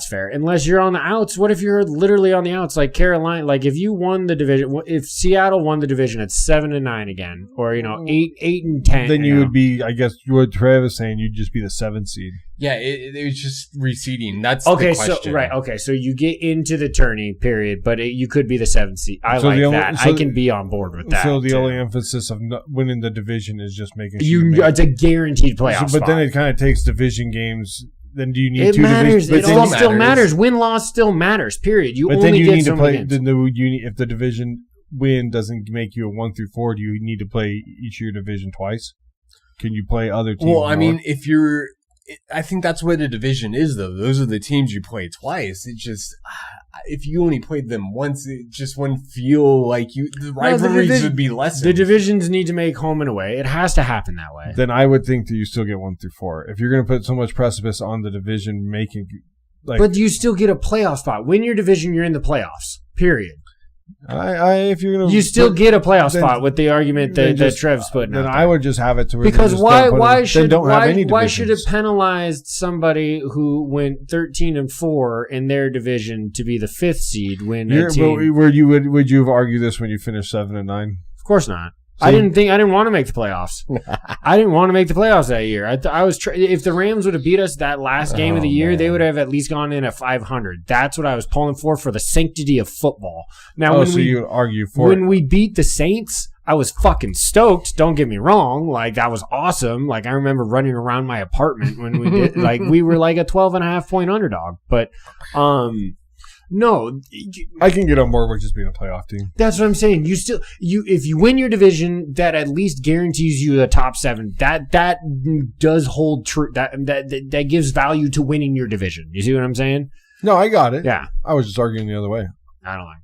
fair. Unless you're on the outs. What if you're literally on the outs, like Carolina? Like if you won the division, if Seattle won the division at 7-9 again, or 8-10, then you would be. I guess what Trev is saying, you'd just be the 7th seed. Yeah, it was just reseeding. That's okay. The question. So you get into the tourney period, but you could be the 7th seed. I like that. I can be on board with that. So the only emphasis of winning the division is just making sure it's a guaranteed playoff spot. But then it kind of takes division games. Then do you need it 2 matters. divisions? It all still matters. Win-loss still matters. Period. You but only then you get need to play. games. If the division win doesn't make you a 1 through 4, do you need to play each of your division twice? Can you play other teams? Well, I mean, I think that's what a division is, though. Those are the teams you play twice. It just, if you only played them once, it just wouldn't feel like the rivalries would be lessened. The divisions need to make home and away. It has to happen that way. Then I would think that you still get 1 through 4. If you're going to put so much precipice on the division making, but you still get a playoff spot. Win your division, you're in the playoffs. Period. If you're gonna, you still get a playoff spot with the argument that Trev's putting out. Then I would just have it to where because why should it penalize somebody who went 13-4 in their division to be the 5th seed when a team? Would you have argued this when you finished 7-9? Of course not. So, I didn't want to make the playoffs. I didn't want to make the playoffs that year. I was if the Rams would have beat us that last game of the year, they would have at least gone in at 500. That's what I was pulling for the sanctity of football. Now, you would argue for when we beat the Saints, I was fucking stoked. Don't get me wrong. Like, that was awesome. Like, I remember running around my apartment when we did. Like, we were like a 12.5 point underdog. But No, I can get on board with just being a playoff team. that's what I'm saying. If you win your division, that at least guarantees you the top 7. That does hold true. That gives value to winning your division. You see what I'm saying? No, I got it. Yeah. I was just arguing the other way. I don't like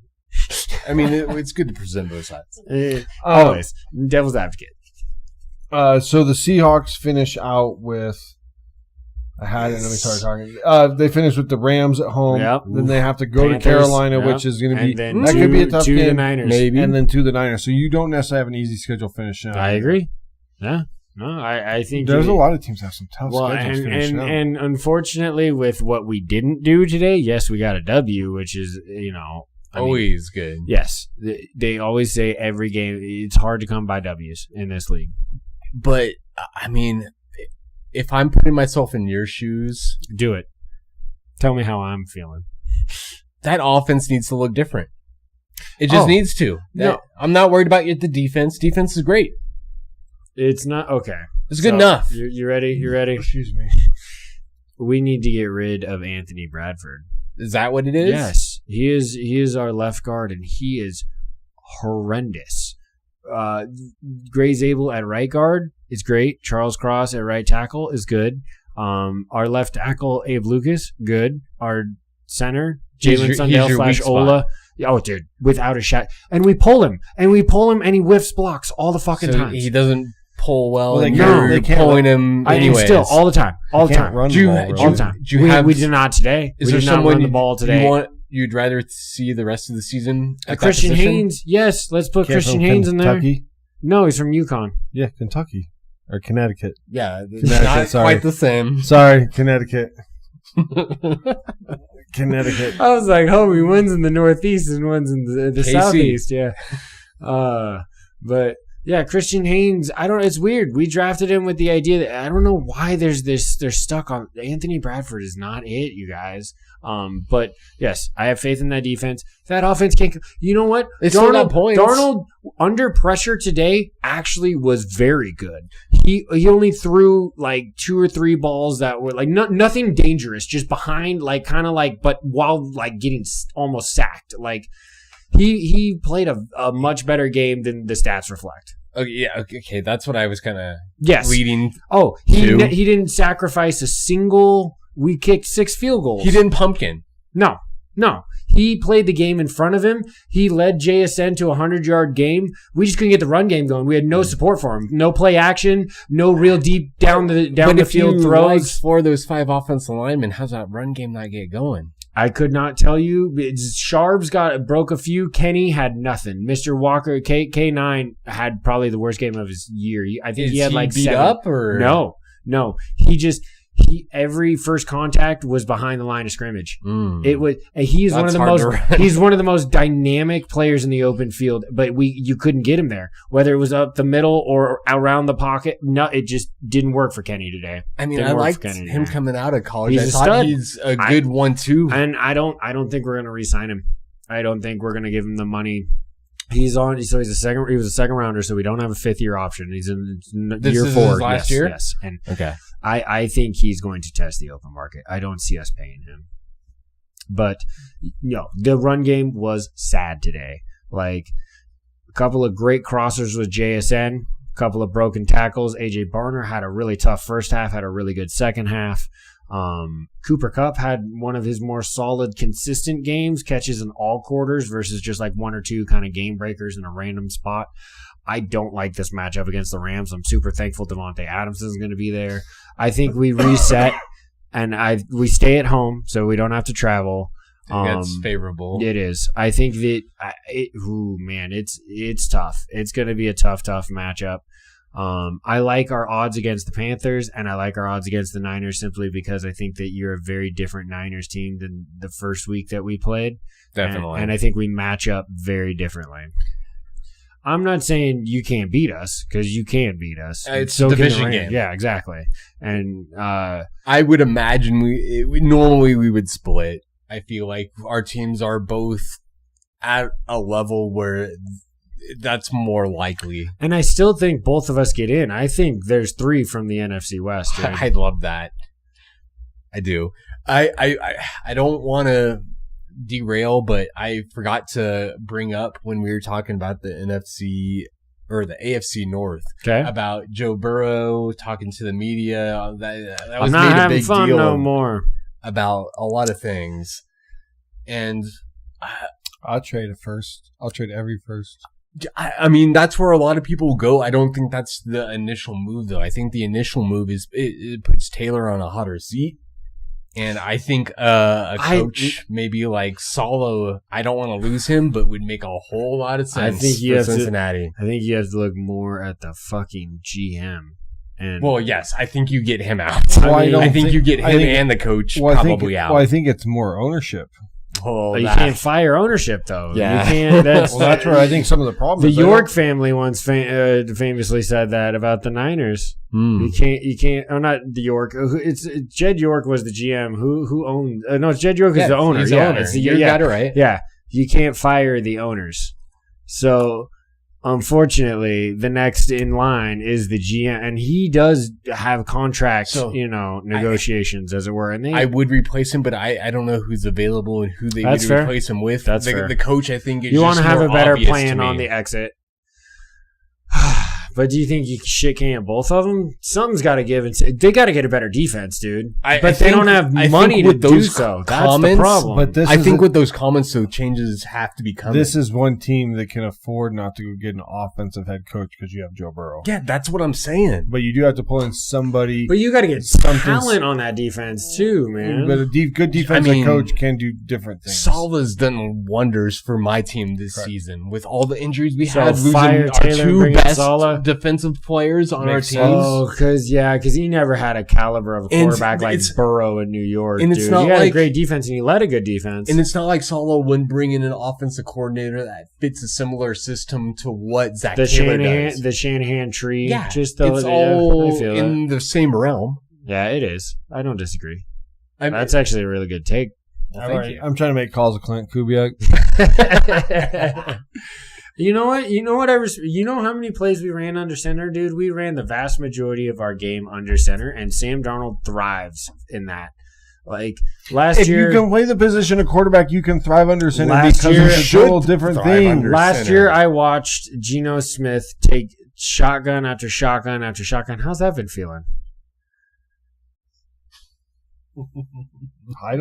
I mean, it's good to present both sides. it. Always. Devil's advocate. So the Seahawks finish out with. I had it. Let me start talking. They finish with the Rams at home. Yep. Then they have to go Panthers, to Carolina, yep. which is going to be And then that could be a tough to game. the Niners. Maybe. And then to the Niners. So you don't necessarily have an easy schedule finish out. I agree. Yeah. No, I think There's a lot of teams that have some tough well, schedules finishing out. and unfortunately, with what we didn't do today, yes, we got a W, which is Always good. Yes, they always say every game it's hard to come by W's in this league. But, I mean, if I'm putting myself in your shoes, Do it. Tell me how I'm feeling. that offense needs to look different. It just needs to. No. I'm not worried about the defense. Defense is great. It's not okay. It's good enough. You ready? You ready? Excuse me. We need to get rid of Anthony Bradford. Is that what it is? Yes, he is our left guard, and he is horrendous. Gray Zabel at right guard is great. Charles Cross at right tackle is good. Our left tackle, Abe Lucas, good. Our center, Jalen Sundell / Ola. Oh, dude, without a shot. And we pull him, and he whiffs blocks all the fucking So time. he doesn't pull well. Well, and they you're can't pulling him I mean, anyways. still, all the time. All the Can't time. run Do you- the ball, do All bro. the time. do you have- We did not today. Is We there did not someone run the ball today. you'd rather see the rest of the season at that Christian position? Haynes, yes, let's put Kid Christian from Haynes in there. Kentucky? No, he's from UConn. Yeah, Kentucky. Or Connecticut. Yeah, it's Connecticut, not sorry. quite the same. Sorry, Connecticut. Connecticut. I was like, homie, one's in the Northeast and one's in the KC. Southeast. Yeah. But yeah, Christian Haynes, it's weird. We drafted him with the idea that I don't know why they're stuck on Anthony Bradford is not it, you guys. But yes, I have faith in that defense. That offense can't. You know what? They still got points. Darnold under pressure today actually was very good. He only threw like 2 or 3 balls that were like nothing dangerous, just behind, like kind of like, but while like getting almost sacked. Like he played a much better game than the stats reflect. Okay, yeah, okay, that's what I was kind of Yes. leading. Oh, he didn't sacrifice a single. We kicked 6 field goals. He didn't pumpkin. No. He played the game in front of him. He led JSN to a 100-yard game. We just couldn't get the run game going. We had no support for him. No play action. No real deep down the field throws. For those 5 offensive linemen, how's that run game not get going? I could not tell you. Sharps broke a few. Kenny had nothing. Mr. Walker, K9 had probably the worst game of his year. I think he had like beat 7. up or No. Every first contact was behind the line of scrimmage. It was. He's one of the most dynamic players in the open field. But you couldn't get him there, whether it was up the middle or around the pocket. No, it just didn't work for Kenny today. I mean, Didn't I work liked for Kenny him today. coming out of college. He's I a thought stud. he's a good 1-2. And I don't think we're gonna re-sign him. I don't think we're gonna give him the money. He was a second rounder, so we don't have a 5th-year option. He's in year 4. His last year? Yes. And Okay. I think he's going to test the open market. I don't see us paying him. But the run game was sad today. Like a couple of great crossers with JSN, a couple of broken tackles. AJ Barner had a really tough first half, had a really good second half. Cooper Kupp had one of his more solid, consistent games, catches in all quarters versus just like 1 or 2 kind of game breakers in a random spot. I don't like this matchup against the Rams. I'm super thankful Devontae Adams is going to be there. I think we reset and we stay at home so we don't have to travel. That's favorable. It is. I think that it's tough. It's going to be a tough matchup. I like our odds against the Panthers, and I like our odds against the Niners simply because I think that you're a very different Niners team than the first week that we played. Definitely. And I think we match up very differently. I'm not saying you can't beat us, because you can beat us. It's a division game. Yeah, exactly. And I would imagine normally we would split. I feel like our teams are both at a level where that's more likely. And I still think both of us get in. I think there's 3 from the NFC West. I love that. I do. I don't want to derail, but I forgot to bring up when we were talking about the NFC or the AFC North about Joe Burrow talking to the media. That was not made a having big fun deal no more about a lot of things. And I'll trade a first. I'll trade every first. I mean, that's where a lot of people go. I don't think that's the initial move, though. I think the initial move is it puts Taylor on a hotter seat. And I think a coach maybe like Salo, I don't want to lose him, but would make a whole lot of sense for Cincinnati. I think you have to look more at the fucking GM. And well, yes, I think you get him out. I think you get him and the coach probably out. Well, I think it's more ownership. Well, you can't fire ownership, though. Yeah. You can't. That's where I think some of the problems. The York family once famously said that about the Niners. You can't. Oh, not the York. It's Jed York was the GM. Who owned? No, it's Jed York is the owner. He's the owner. You got it right. Yeah, you can't fire the owners. So, unfortunately, the next in line is the GM, and he does have contract, negotiations, as it were. And I would replace him, but I don't know who's available and who they would replace him with. That's fair. The coach, I think, is you want to have a better plan on the exit. But do you think you shit can both of them? Something's got to give. They got to get a better defense, dude. But they don't have money to do so. That's the problem. But I think with those comments, so changes have to be coming. This is one team that can afford not to go get an offensive head coach because you have Joe Burrow. Yeah, that's what I'm saying. But you do have to pull in somebody. But you got to get talent on that defense too, man. But a good defensive coach can do different things. Salva's done wonders for my team this season with all the injuries we had. Losing our Taylor, two best defensive players on our team. Oh, because he never had a caliber of a quarterback like Burrow in New York. And it's not he had a great defense, and he led a good defense. And it's not like Salo wouldn't bring in an offensive coordinator that fits a similar system to what Zach Taylor does. The Shanahan tree. Yeah, it's all in the same realm. Yeah, it is. I don't disagree. That's actually a really good take. Well, thank you. I'm trying to make calls to Clint Kubiak. You know what? You know how many plays we ran under center, dude? We ran the vast majority of our game under center, and Sam Darnold thrives in that. Like last year, if you can play the position of quarterback, you can thrive under center because it's a total different thing. Last year, I watched Geno Smith take shotgun after shotgun after shotgun. How's that been feeling? I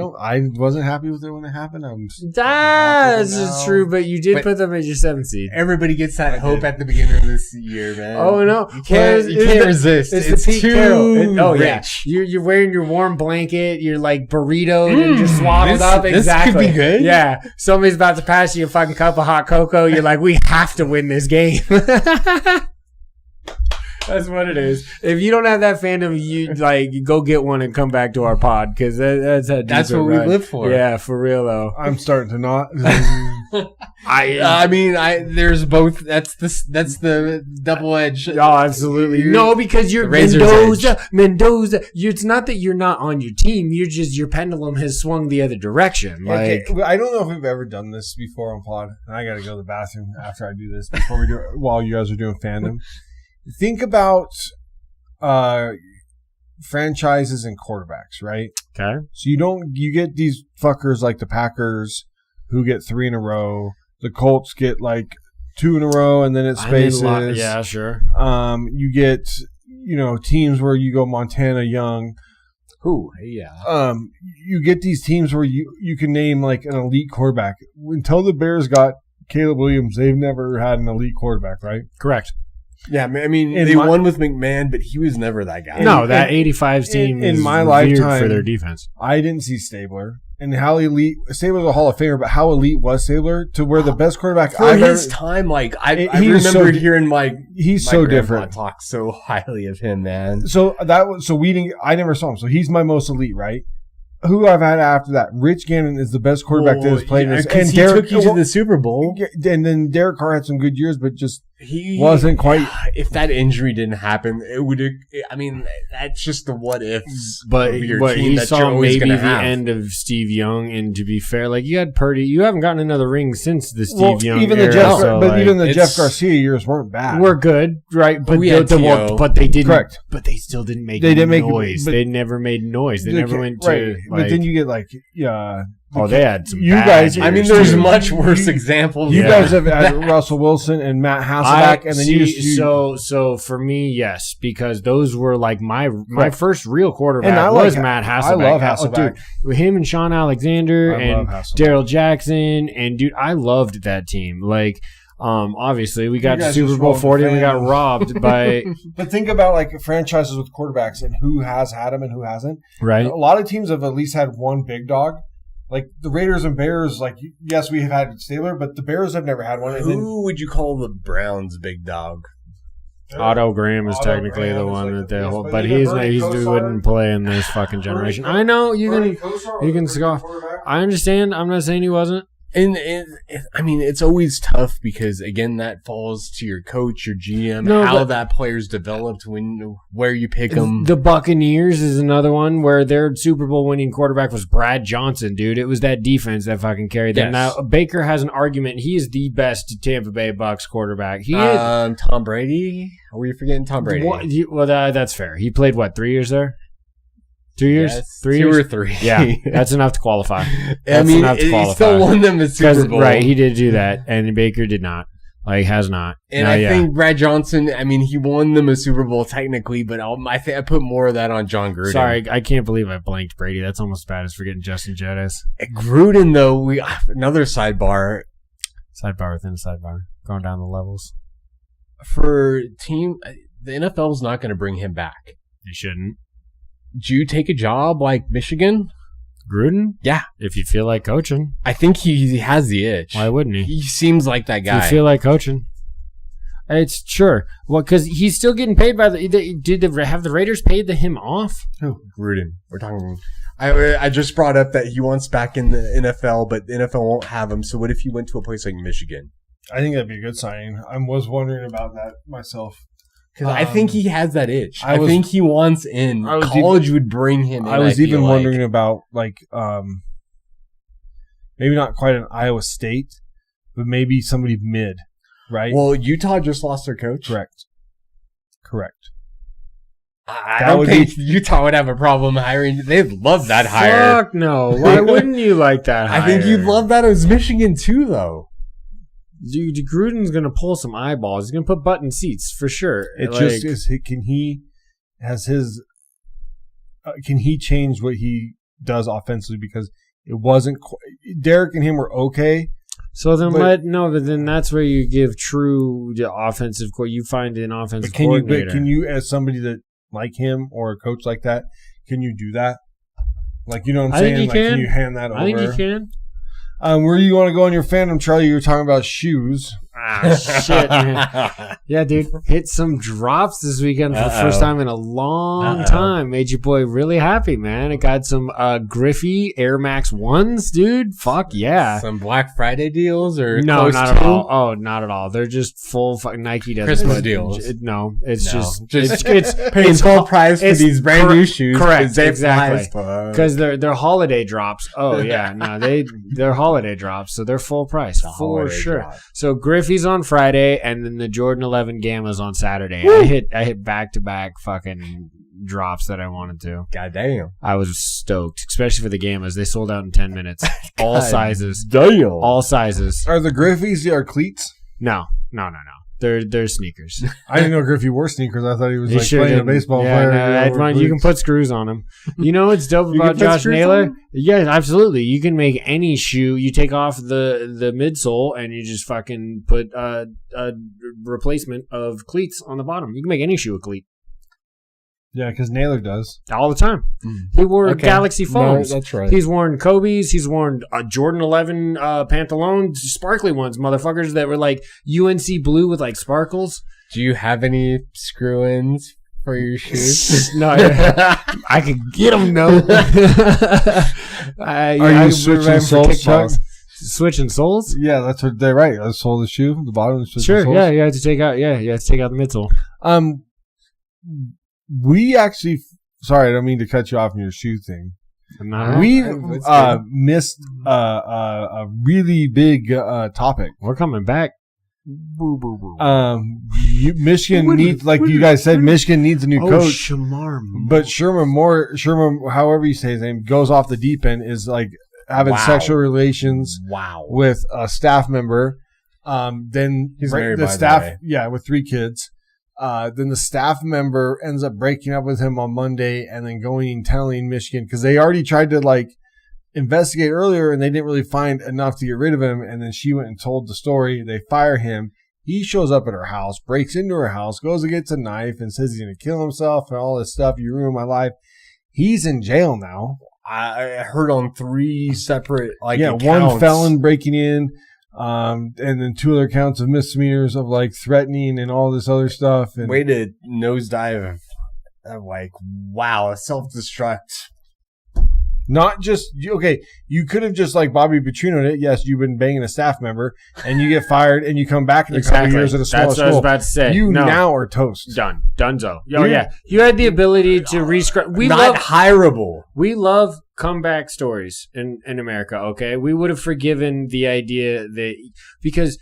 wasn't happy with it when it happened. This is true, but you did put them as your 7th seed. Everybody gets that hope at the beginning of this year, man. Oh no, you can't resist. It's Pete Carroll. Rich. You're wearing your warm blanket. You're like burritoed and just swaddled up. Exactly. This could be good. Yeah, somebody's about to pass you a fucking cup of hot cocoa. You're like, we have to win this game. That's what it is. If you don't have that fandom, you go get one and come back to our pod because that's what we live for. Yeah, for real though. I'm starting to not. There's both. That's the double edge. Oh, absolutely. No, because you're Mendoza. It's not that you're not on your team. You're just your pendulum has swung the other direction. Okay. I don't know if we've ever done this before on pod. And I got to go to the bathroom after I do this before we do it while you guys are doing fandom. Think about franchises and quarterbacks, right? Okay. So you get these fuckers like the Packers who get 3 in a row. The Colts get like 2 in a row, and then it spaces. Yeah, sure. You get teams where you go Montana Young. Ooh, yeah. You get these teams where you can name like an elite quarterback. Until the Bears got Caleb Williams, they've never had an elite quarterback, right? Correct. Yeah, I mean, they won with McMahon, but he was never that guy. No, that 85 team in my lifetime for their defense. I didn't see Stabler. And how elite Stabler's a Hall of Famer, but how elite was Stabler to where the best quarterback for his time? Like I remembered hearing he's so different. Talk so highly of him, man. I never saw him. So he's my most elite, right? Who I've had after that, Rich Gannon is the best quarterback that has played in this. And he took you to the Super Bowl. And then Derek Carr had some good years, but he wasn't quite. If that injury didn't happen, it would. I mean, that's just the what ifs. But he saw maybe the end of Steve Young. And to be fair, like you had Purdy, you haven't gotten another ring since the Steve Young even era. Even the Jeff Garcia years weren't bad. We're good, right? But but they didn't. Correct. But they still didn't make noise. They never made noise. They never went to. But then you get like they had some. You bad guys. years, I mean, there's too. much worse examples. You guys have had Russell Wilson and Matt Hasselbeck, and then so for me, yes, because those were like my first real quarterback And was Matt Hasselbeck. I love Hasselbeck. Dude, him and Sean Alexander and Hasselbeck. Daryl Jackson, and dude, I loved that team. Like, obviously we got to guys Super just Bowl rolled the 40 and we got fans. robbed by But think about like franchises with quarterbacks and who has had them and who hasn't. right. A lot of teams have at least had one big dog. Like the Raiders and Bears, like yes, we have had Stabler, but the Bears have never had one. And then Who would you call the Browns' big dog? Otto Graham is Otto technically Graham the is one like that the they best, hold, but but even he Bernie wouldn't play in this fucking generation. I know you can scoff. I understand. I'm not saying he wasn't. And I mean, it's always tough because again, that falls to your coach, your GM, how that player's developed, where you pick them. The Buccaneers is another one where their Super Bowl winning quarterback was Brad Johnson, dude. It was that defense that fucking carried them. Yes. Now Baker has an argument. He is the best Tampa Bay Bucs quarterback. He Tom Brady. Are we forgetting Tom Brady? That's fair. He played 3 years there. 2 years? Yes, 3 2 years? or 3. Yeah, that's enough to qualify. I mean, he still won them the Super Bowl. Right, he did do that, and Baker did not. Like, has not. And I think Brad Johnson, I mean, he won them a Super Bowl technically, but I think I put more of that on John Gruden. Sorry, I can't believe I blanked Brady. That's almost as bad as forgetting Justin Jettis. Gruden, though, another sidebar. Sidebar within a sidebar. Going down the levels. For team, the NFL's not going to bring him back. They shouldn't. Do you take a job like Michigan? Gruden? Yeah. If you feel like coaching. I think he has the itch. Why wouldn't he? He seems like that guy. If you feel like coaching. It's sure. Well, because he's still getting paid by have the Raiders paid him off? Who? Gruden. We're talking. I just brought up that he wants back in the NFL, but the NFL won't have him. So what if he went to a place like Michigan? I think that'd be a good signing. I was wondering about that myself. Because I think he has that itch. I was- think he wants in. College would bring him in. I was even feel wondering about like maybe not quite an Iowa State, but maybe somebody mid, right? Well, Utah just lost their coach. Correct. I don't think Utah would have a problem hiring. They'd love that hire. Fuck no. Why wouldn't you like that hire? I think you'd love that as Michigan too, though. Dude, Gruden's going to pull some eyeballs. He's going to put button seats for sure. It just is. Can he change what he does offensively? Because it wasn't. Derek and him were okay. So then but then that's where you give true offensive. You find an offensive coordinator. Can you, as somebody that like him or a coach like that, can you do that? Like, you know what I'm saying? Can you hand that over? I think you can. Where do you want to go on your fandom, Charlie? You were talking about shoes. Ah, shit, man. Yeah, dude. Hit some drops this weekend for the first time in a long time. Made your boy really happy, man. It got some Griffey Air Max 1s, dude. Fuck yeah. Some Black Friday deals or no, not at all. Oh, not at all. They're just full Nike doesn't Christmas put- deals. It's it's paying full price for these brand new shoes. Correct, exactly. Because they're holiday drops. Oh yeah, no, they're holiday drops, so they're full price for sure. Drop. So Griffey's on Friday, and then the Jordan 11 Gamma's on Saturday. I hit back to back fucking drops that I wanted to. God damn. I was stoked, especially for the Gammas. They sold out in 10 minutes. All sizes. Damn. All sizes. Are the Griffies our cleats? No. They're sneakers. I didn't know Griffey wore sneakers. I thought he was He like sure playing a didn't. baseball Yeah, player. no, you can put screws on them. You know what's dope about put Josh screws Naylor? on 'em? Yeah, absolutely. You can make any shoe. You take off the midsole and you just fucking put a replacement of cleats on the bottom. You can make any shoe a cleat. Yeah, because Naylor does. All the time. He wore Galaxy foams. No, that's right. He's worn Kobe's. He's worn Jordan 11 Pantalones, sparkly ones, motherfuckers that were like UNC blue with like sparkles. Do you have any screw-ins for your shoes? No, I could get them, no. Are you switching soles, Chuck? Switching soles? Yeah, that's what they're right. The sole of the shoe, the bottom of the Sure, soles. yeah, you have to take out the midsole. We actually, sorry, I don't mean to cut you off in your shoe thing. We missed a really big topic. We're coming back. Michigan needs, like you guys said, Michigan needs a new coach. Shamar. But Sherman, however you say his name, goes off the deep end. Is like having sexual relations with a staff member. Then he's married the by staff, the way. with 3 kids. Then the staff member ends up breaking up with him on Monday and then going and telling Michigan because they already tried to like investigate earlier and they didn't really find enough to get rid of him. And then she went and told the story. They fire him. He shows up at her house, breaks into her house, goes and gets a knife and says he's going to kill himself and all this stuff. You ruined my life. He's in jail now. I heard on 3 separate accounts. 1 felon breaking in. And then 2 other counts of misdemeanors of like threatening and all this other stuff. And way to nosedive. I'm like, wow, self-destruct. Not just, okay, you could have just like Bobby Petrino'd it. Yes, you've been banging a staff member and you get fired and you come back in a couple years at a smaller That's what I was about to say. You now are toast. Done. Donezo. Oh, yeah. You had the ability to rescript. Not hireable. We love comeback stories in America, okay? We would have forgiven the idea that because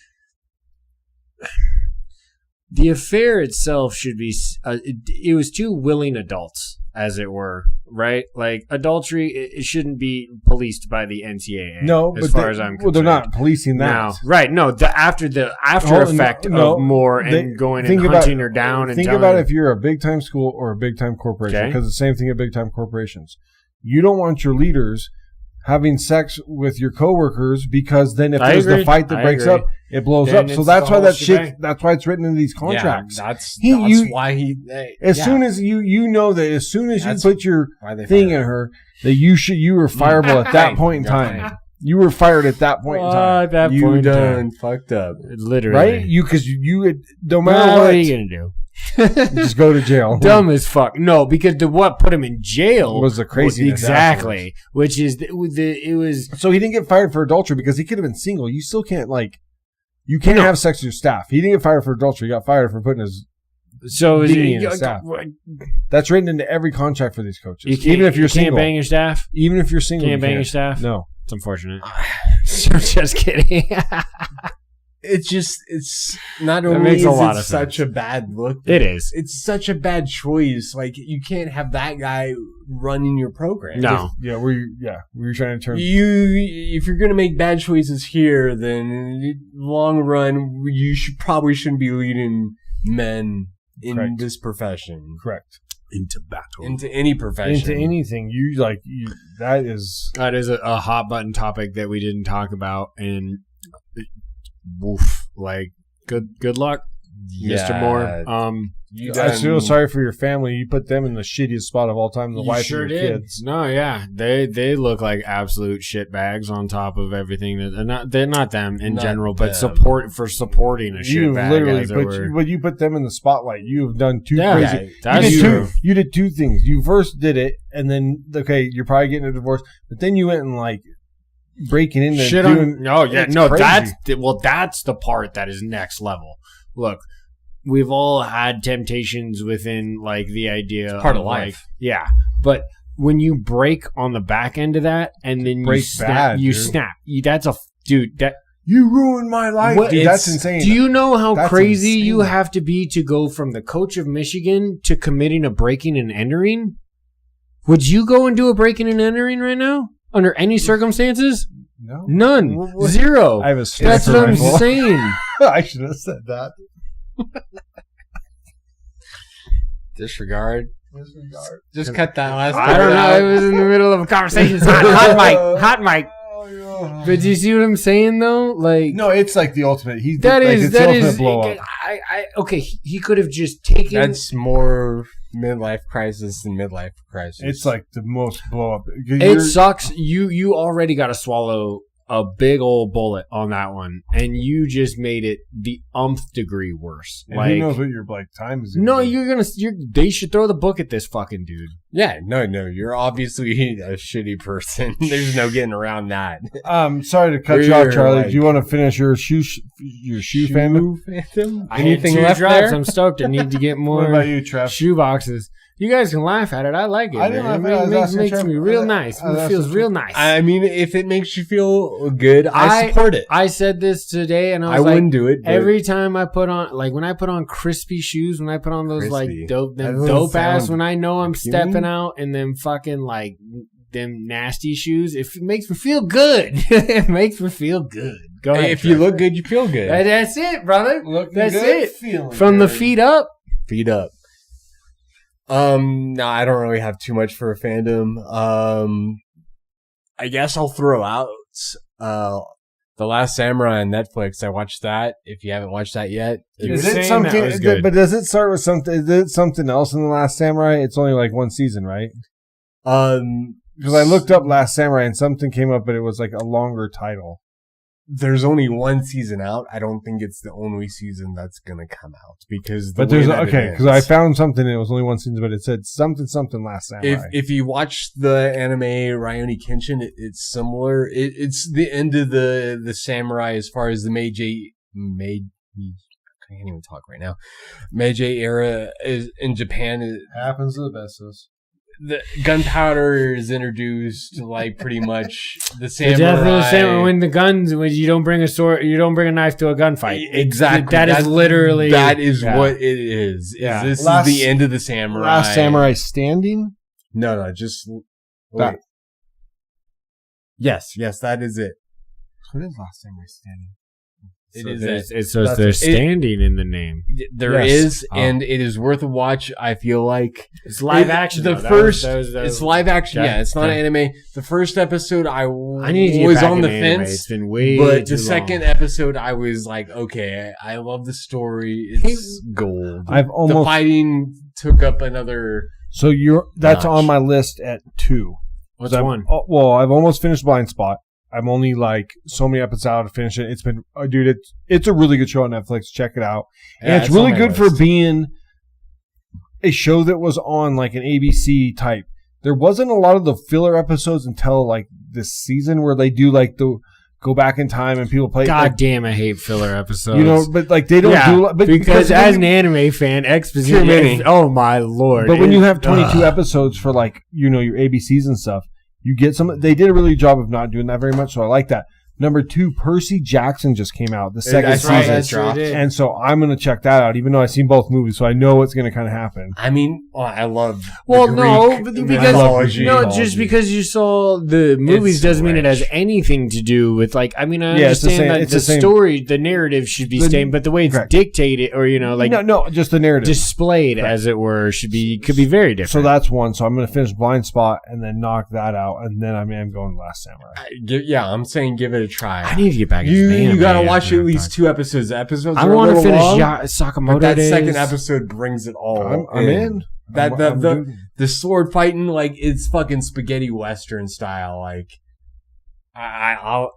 the affair itself should be it was 2 willing adults, as it were, right? Like adultery, it shouldn't be policed by the NCAA. No, as far as I'm concerned. Well, they're not policing that. No, right? No, the after effect of more and going and hunting her down. And think about if you're a big time school or a big time corporation, because the same thing at big time corporations. You don't want your leaders having sex with your coworkers because then if there's the fight that breaks up, it blows up. So that's why that's why it's written in these contracts. Yeah, that's why he. Soon as you know that as soon as you put your thing in her, that you were fireable at that point in time. You were fired at that point in time. At that you point done fucked up, literally. Right? Because you had no matter what are you gonna do? Just go to jail. Dumb as fuck. No, because what put him in jail was the craziness. Exactly. Which is it was. So he didn't get fired for adultery because he could have been single. You still can't you can't have sex with your staff. He didn't get fired for adultery. He got fired for putting his in his staff. That's written into every contract for these coaches. Even if you're single, can't bang your staff. Even if you're single, can't bang your staff. No, it's unfortunate. Just kidding. It's not only is it such a bad look. It is. It's such a bad choice. Like you can't have that guy running your program. No. We're trying to turn if you're gonna make bad choices here, then long run you shouldn't be leading men in this profession. Correct. Into battle. Into any profession. Into anything. That is a hot button topic that we didn't talk about, and woof, like good luck, Mr. Moore. I feel sorry for your family. You put them in the shittiest spot of all time. The wife and your kids. No, yeah, they look like absolute shitbags on top of everything. They're not them in general, but supporting a shitbag. But you put them in the spotlight. You have done 2 crazy. You did 2 things. You first did it, and then you're probably getting a divorce. But then you went and breaking into shit doing. That's the part that is next level. Look. We've all had temptations within the idea it's part of life. But when you break on the back end of that and then you snap, that's a dude that you ruined my life. Dude, that's insane. Do you know how crazy you have to be to go from the coach of Michigan to committing a breaking and entering? Would you go and do a breaking and entering right now under any circumstances? No. None. 0. I have a That's what I'm saying. I should have said that. Disregard. Just cut that last part. I don't know. It was in the middle of a conversation. Hot mic. But do you see what I'm saying though? No, it's the ultimate. That is blow up. He could have just taken. That's more midlife crisis than midlife crisis. It's the most blow up. It sucks. You already got to swallow a big old bullet on that one, and you just made it the umpth degree worse. And who knows what your time is? No, they should throw the book at this fucking dude. Yeah, no, you're obviously a shitty person. There's no getting around that. Sorry to cut you off, Charlie. Do you want to finish your shoe fandom? Anything left there? I'm stoked. I need to get more. What about you, Trev? Shoe boxes. You guys can laugh at it. I like it. I didn't laugh. It makes me real nice. It feels real nice. I mean, if it makes you feel good, I support it. I said this today, and I wouldn't do it. Every time I put on, when I put on crispy shoes, when I put on those dope ass, when I know I'm stepping out, and then fucking them nasty shoes, it makes me feel good. It makes me feel good. Go ahead. If you look good, you feel good. That's it, brother. That's good, it. feeling From good. the feet up. Feet up. No, I don't really have too much for a fandom. I guess I'll throw out The Last Samurai on Netflix. I watched that. If you haven't watched that yet, Is saying it that something? was good. But does it start with something? Is it something else in The Last Samurai? It's only like one season, right? Because I looked up Last Samurai and something came up, but it was like a longer title. there's only one season out. I don't think it's the only season that's gonna come out because. Because I found something and it was only one season, but it said something Last Samurai. If you watch the anime Rurouni Kenshin, it's similar. It's the end of the samurai as far as the Meiji. I can't even talk right now. Meiji era is in Japan. Happens to the best of us. The gunpowder is introduced, like pretty much the samurai. The death of the samurai when the guns, when you don't bring a sword, you don't bring a knife to a gunfight. Exactly. That is literally what it is. Yeah. This is the end of the samurai. Last Samurai Standing? No, just That. wait. Yes, that is it. What is Last Samurai Standing? There's standing in the name. There Yes. is, and it is worth a watch. I feel like It's live action. The though. first, That was it's live action. Yeah. Yeah, it's not Yeah. anime. The first episode, I need to get was back on into the anime. fence. It's been way But too the second long. episode, I was like, okay, I love the story. It's gold. I've The almost fighting took up another. so that's notch. on my list at 2. What's I've- one? Well, I've almost finished Blind Spot. I'm only like so many episodes out to finish it. It's been, dude, it's a really good show on Netflix. Check it out. Yeah, And it's on really my good list. for being a show that was on like an ABC type. There wasn't a lot of the filler episodes until like this season where they do like the go back in time and people play. God like, damn, I hate filler episodes. you know, but like they don't do. But because as an anime fan, exposition. Too many. Oh my lord! But when you have 22 episodes for like your ABCs and stuff, you get some. They did a really good job of not doing that very much, so I like that. Number 2, Percy Jackson just came out, the second That's right, season, that's right. and so I'm gonna check that out. Even though I've seen both movies, so I know what's gonna kind of happen. I mean, I love. Well, the no, Greek because mythology. just because you saw the movies It's doesn't mean it has rich. anything to do with like. I mean, I Yeah, it's the understand same- that it's the the same- story, the narrative should be The- same, but the way it's correct. dictated or like no, just the narrative. displayed, Correct. as it were, could be very different. So that's one. So I'm gonna finish Blind Spot and then knock that out, and then I'm going Last Samurai. I'm saying give it a try. I need to get back into You anime gotta watch after at least that. 2 episodes. The episodes I are want a to little finish long, Sakamoto but that Days. second episode brings it all. I'm in. That I'm the doing- the sword fighting, like it's fucking spaghetti western style. Like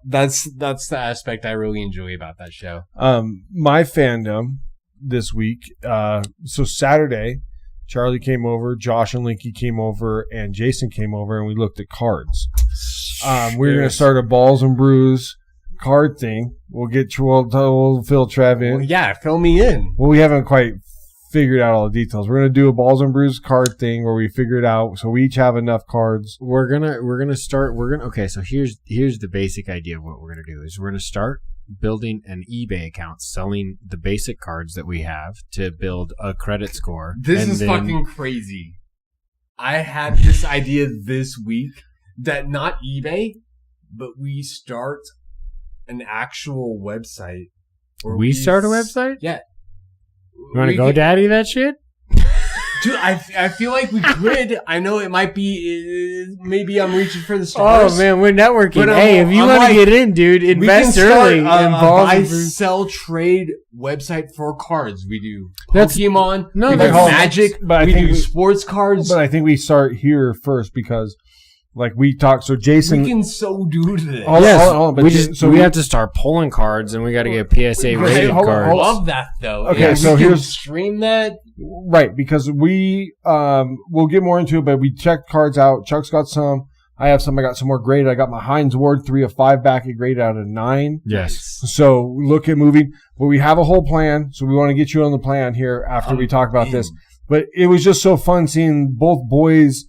that's the aspect I really enjoy about that show. My fandom this week. So Saturday, Charlie came over, Josh and Linky came over, and Jason came over, and we looked at cards. We're gonna start a Balls and Brews card thing. We'll fill Trev in. Well, yeah, fill me in. Well, we haven't quite figured out all the details. We're gonna do a Balls and Brews card thing where we figure it out. So we each have enough cards. Okay, so here's the basic idea of what we're gonna do is we're gonna start building an eBay account selling the basic cards that we have to build a credit score. This And is then- fucking crazy. I had this idea this week that not eBay, but we start an actual website. where We start a website? Yeah. You want to We go could- daddy that shit? Dude, I feel like we could. I know it might be. Maybe I'm reaching for the stars. Oh man, we're networking. But Hey, if you I'm want to like, get in, dude, We can invest start early. a in Balls buy, and Brews. sell, trade website for cards. We do That's- Pokemon. no, we do that's- Magic. but I we think do we- sports cards. But I think we start here first because, like, we talked. So Jason. we can so do this. Hold on, Yes, hold on, but we have to start pulling cards, and we got to get PSA Okay, rated hold on, cards. I hold on. love that though. Okay, And so we can here's- stream that. Right, because we'll get more into it, but we checked cards out. Chuck's got some. I have some. I got some more graded. I got my Heinz Ward 3 of 5 back. It graded out of 9. Yes. So look at moving. But we have a whole plan. So we want to get you on the plan here after we talk about this. But it was just so fun seeing both boys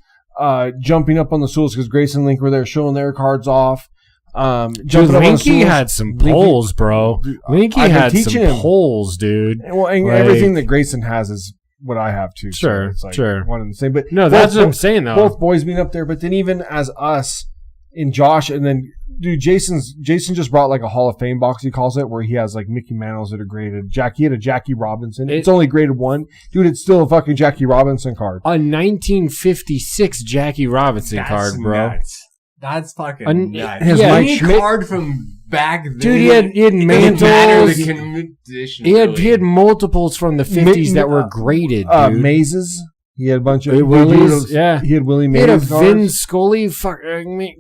jumping up on the stools because Grace and Link were there showing their cards off. Dude, Jumping up on the Linky stools. had some Linky- polls, bro. Linky I've been had teaching some him. polls, dude. Well, and Like- everything that Grayson has is what I have too. Sure, so it's like sure. one and the same. But No, that's what I'm saying though. Both boys meet up there, but then even as us in Josh, and then dude, Jason just brought like a Hall of Fame box, he calls it, where he has like Mickey Mantles that are graded. He had a Jackie Robinson. It's only graded 1. Dude, it's still a fucking Jackie Robinson card. A 1956 Jackie Robinson card, bro. Nuts. That's fucking nuts. His Mike Any Schmidt card from back then. Dude, he had It doesn't mantles. matter the condition. He had multiples from the 50s that were graded, dude. Mazes. He had a bunch of Willies, yeah. He had Willie He had a Mays Vin cards. Scully.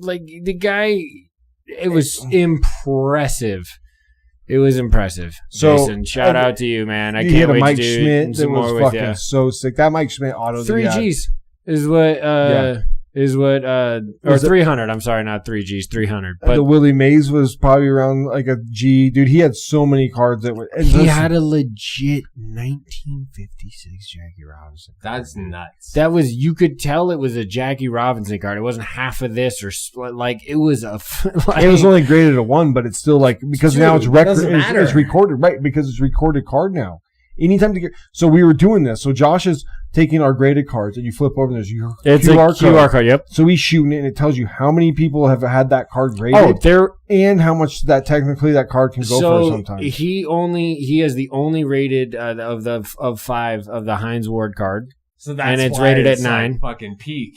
Like the guy, it was impressive. It was impressive. So, Jason, shout out to you, man. I He can't had a wait Mike to do Schmidt some that was more with fucking you. so sick. That Mike Schmidt auto. 3Gs is what. Or 300. I'm sorry, not 3Gs. 300. But the Willie Mays was probably around like a G. Dude, he had so many cards that were. he had a legit 1956 Jackie Robinson. That's nuts. That was, you could tell it was a Jackie Robinson card. It wasn't half of this or like it was a. Like, it was only graded a 1, but it's still like because Dude, now it's doesn't matter. it's recorded, right? Because it's recorded card now. Anytime to get, so we were doing this. So Josh is taking our graded cards, and you flip over and there's your it's QR a QR card. Yep. So he's shooting it, and it tells you how many people have had that card graded. Oh, there. And how much that technically that card can go for sometimes. He has the only rated of 5 of the Heinz Ward card. So that's and it's why rated it's at 9. like fucking peak.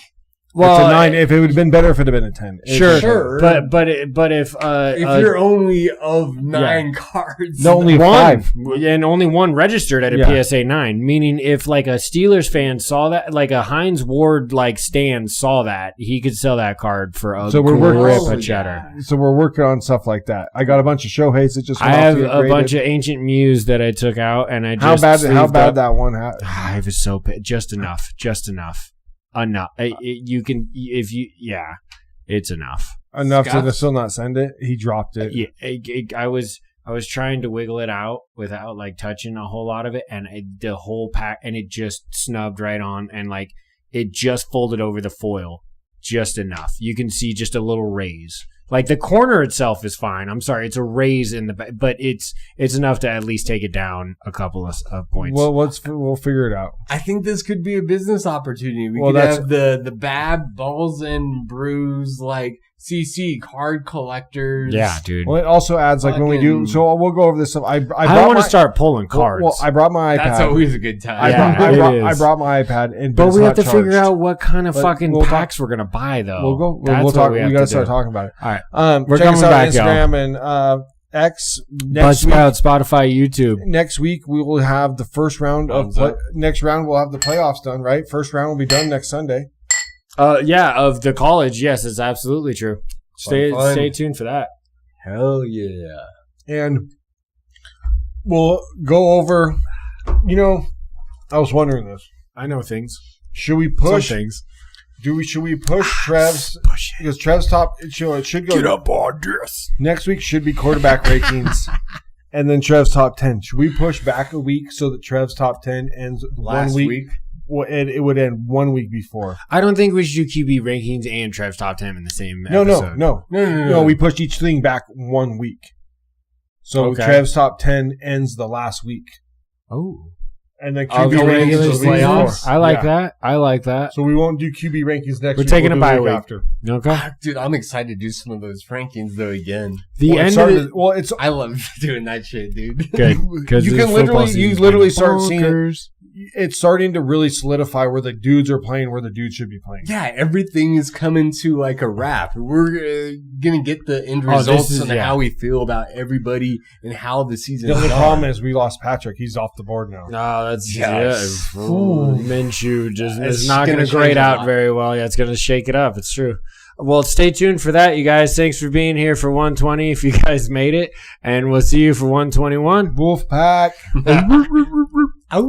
Well, it's a 9. If it would have been better if it had been a 10. Sure. But if you're only of 9 cards, only 5, and only 1 registered at a PSA 9, meaning if like a Steelers fan saw that, like a Heinz Ward like Stan saw that, he could sell that card for a grip of cheddar. So we're working on stuff like that. I got a bunch of Shoheis that just. I have a bunch of Ancient Muse that I took out, and I just how bad that one had. I was so just enough. Enough. It's enough. Enough to still not send it. He dropped it. Yeah, I was trying to wiggle it out without like touching a whole lot of it, and the whole pack, and it just snubbed right on, and like it just folded over the foil just enough. You can see just a little raise. Like the corner itself is fine. I'm sorry, it's a raise in the back, but it's enough to at least take it down a couple of points. Well, we'll figure it out. I think this could be a business opportunity. We could have the Bab Balls and Brews like CC card collectors. Yeah, dude. Well, it also adds like when we do. So we'll go over this stuff. I want to start pulling cards. Well, I brought my iPad. That's always a good time. I brought my iPad, but we have to figure out what kind of fucking packs we're gonna buy, though. We'll talk. We got to start talking about it. All right, we're check coming us out back, on Instagram y'all. and X. Next week, Buzzsprout, Spotify, YouTube. Next week we will have the first round of next round. We'll have the playoffs done. Right, first round will be done next Sunday. Of the college, yes, it's absolutely true. Stay tuned for that. Hell yeah. And we'll go over, I was wondering this. I know things. Should we push some things? Should we push Trev's? Because Trev's top, it should go. Get up on this. Next week should be quarterback rankings. And then Trev's top 10. Should we push back a week so that Trev's top 10 ends last 1 week? Well, it would end 1 week before. I don't think we should do QB rankings and Trev's top 10 in the same episode. No. We pushed each thing back 1 week. So Trev's top 10 ends the last week. Oh. And then QB rankings will be playoffs. I like that. So we won't do QB rankings next week. We're taking a bye week after. Okay. Dude, I'm excited to do some of those rankings though again. I love doing that shit, dude. Good. Because you literally start seeing it. It's starting to really solidify where the dudes are playing, where the dudes should be playing. Yeah, everything is coming to like a wrap. We're gonna get the end results on how we feel about everybody and how the season. The only problem is we lost Patrick. He's off the board now. No, that's Minshew just is not going to grade out very well. Yeah, it's going to shake it up. It's true. Well, stay tuned for that, you guys. Thanks for being here for 120 if you guys made it. And we'll see you for 121. Wolfpack. Ow.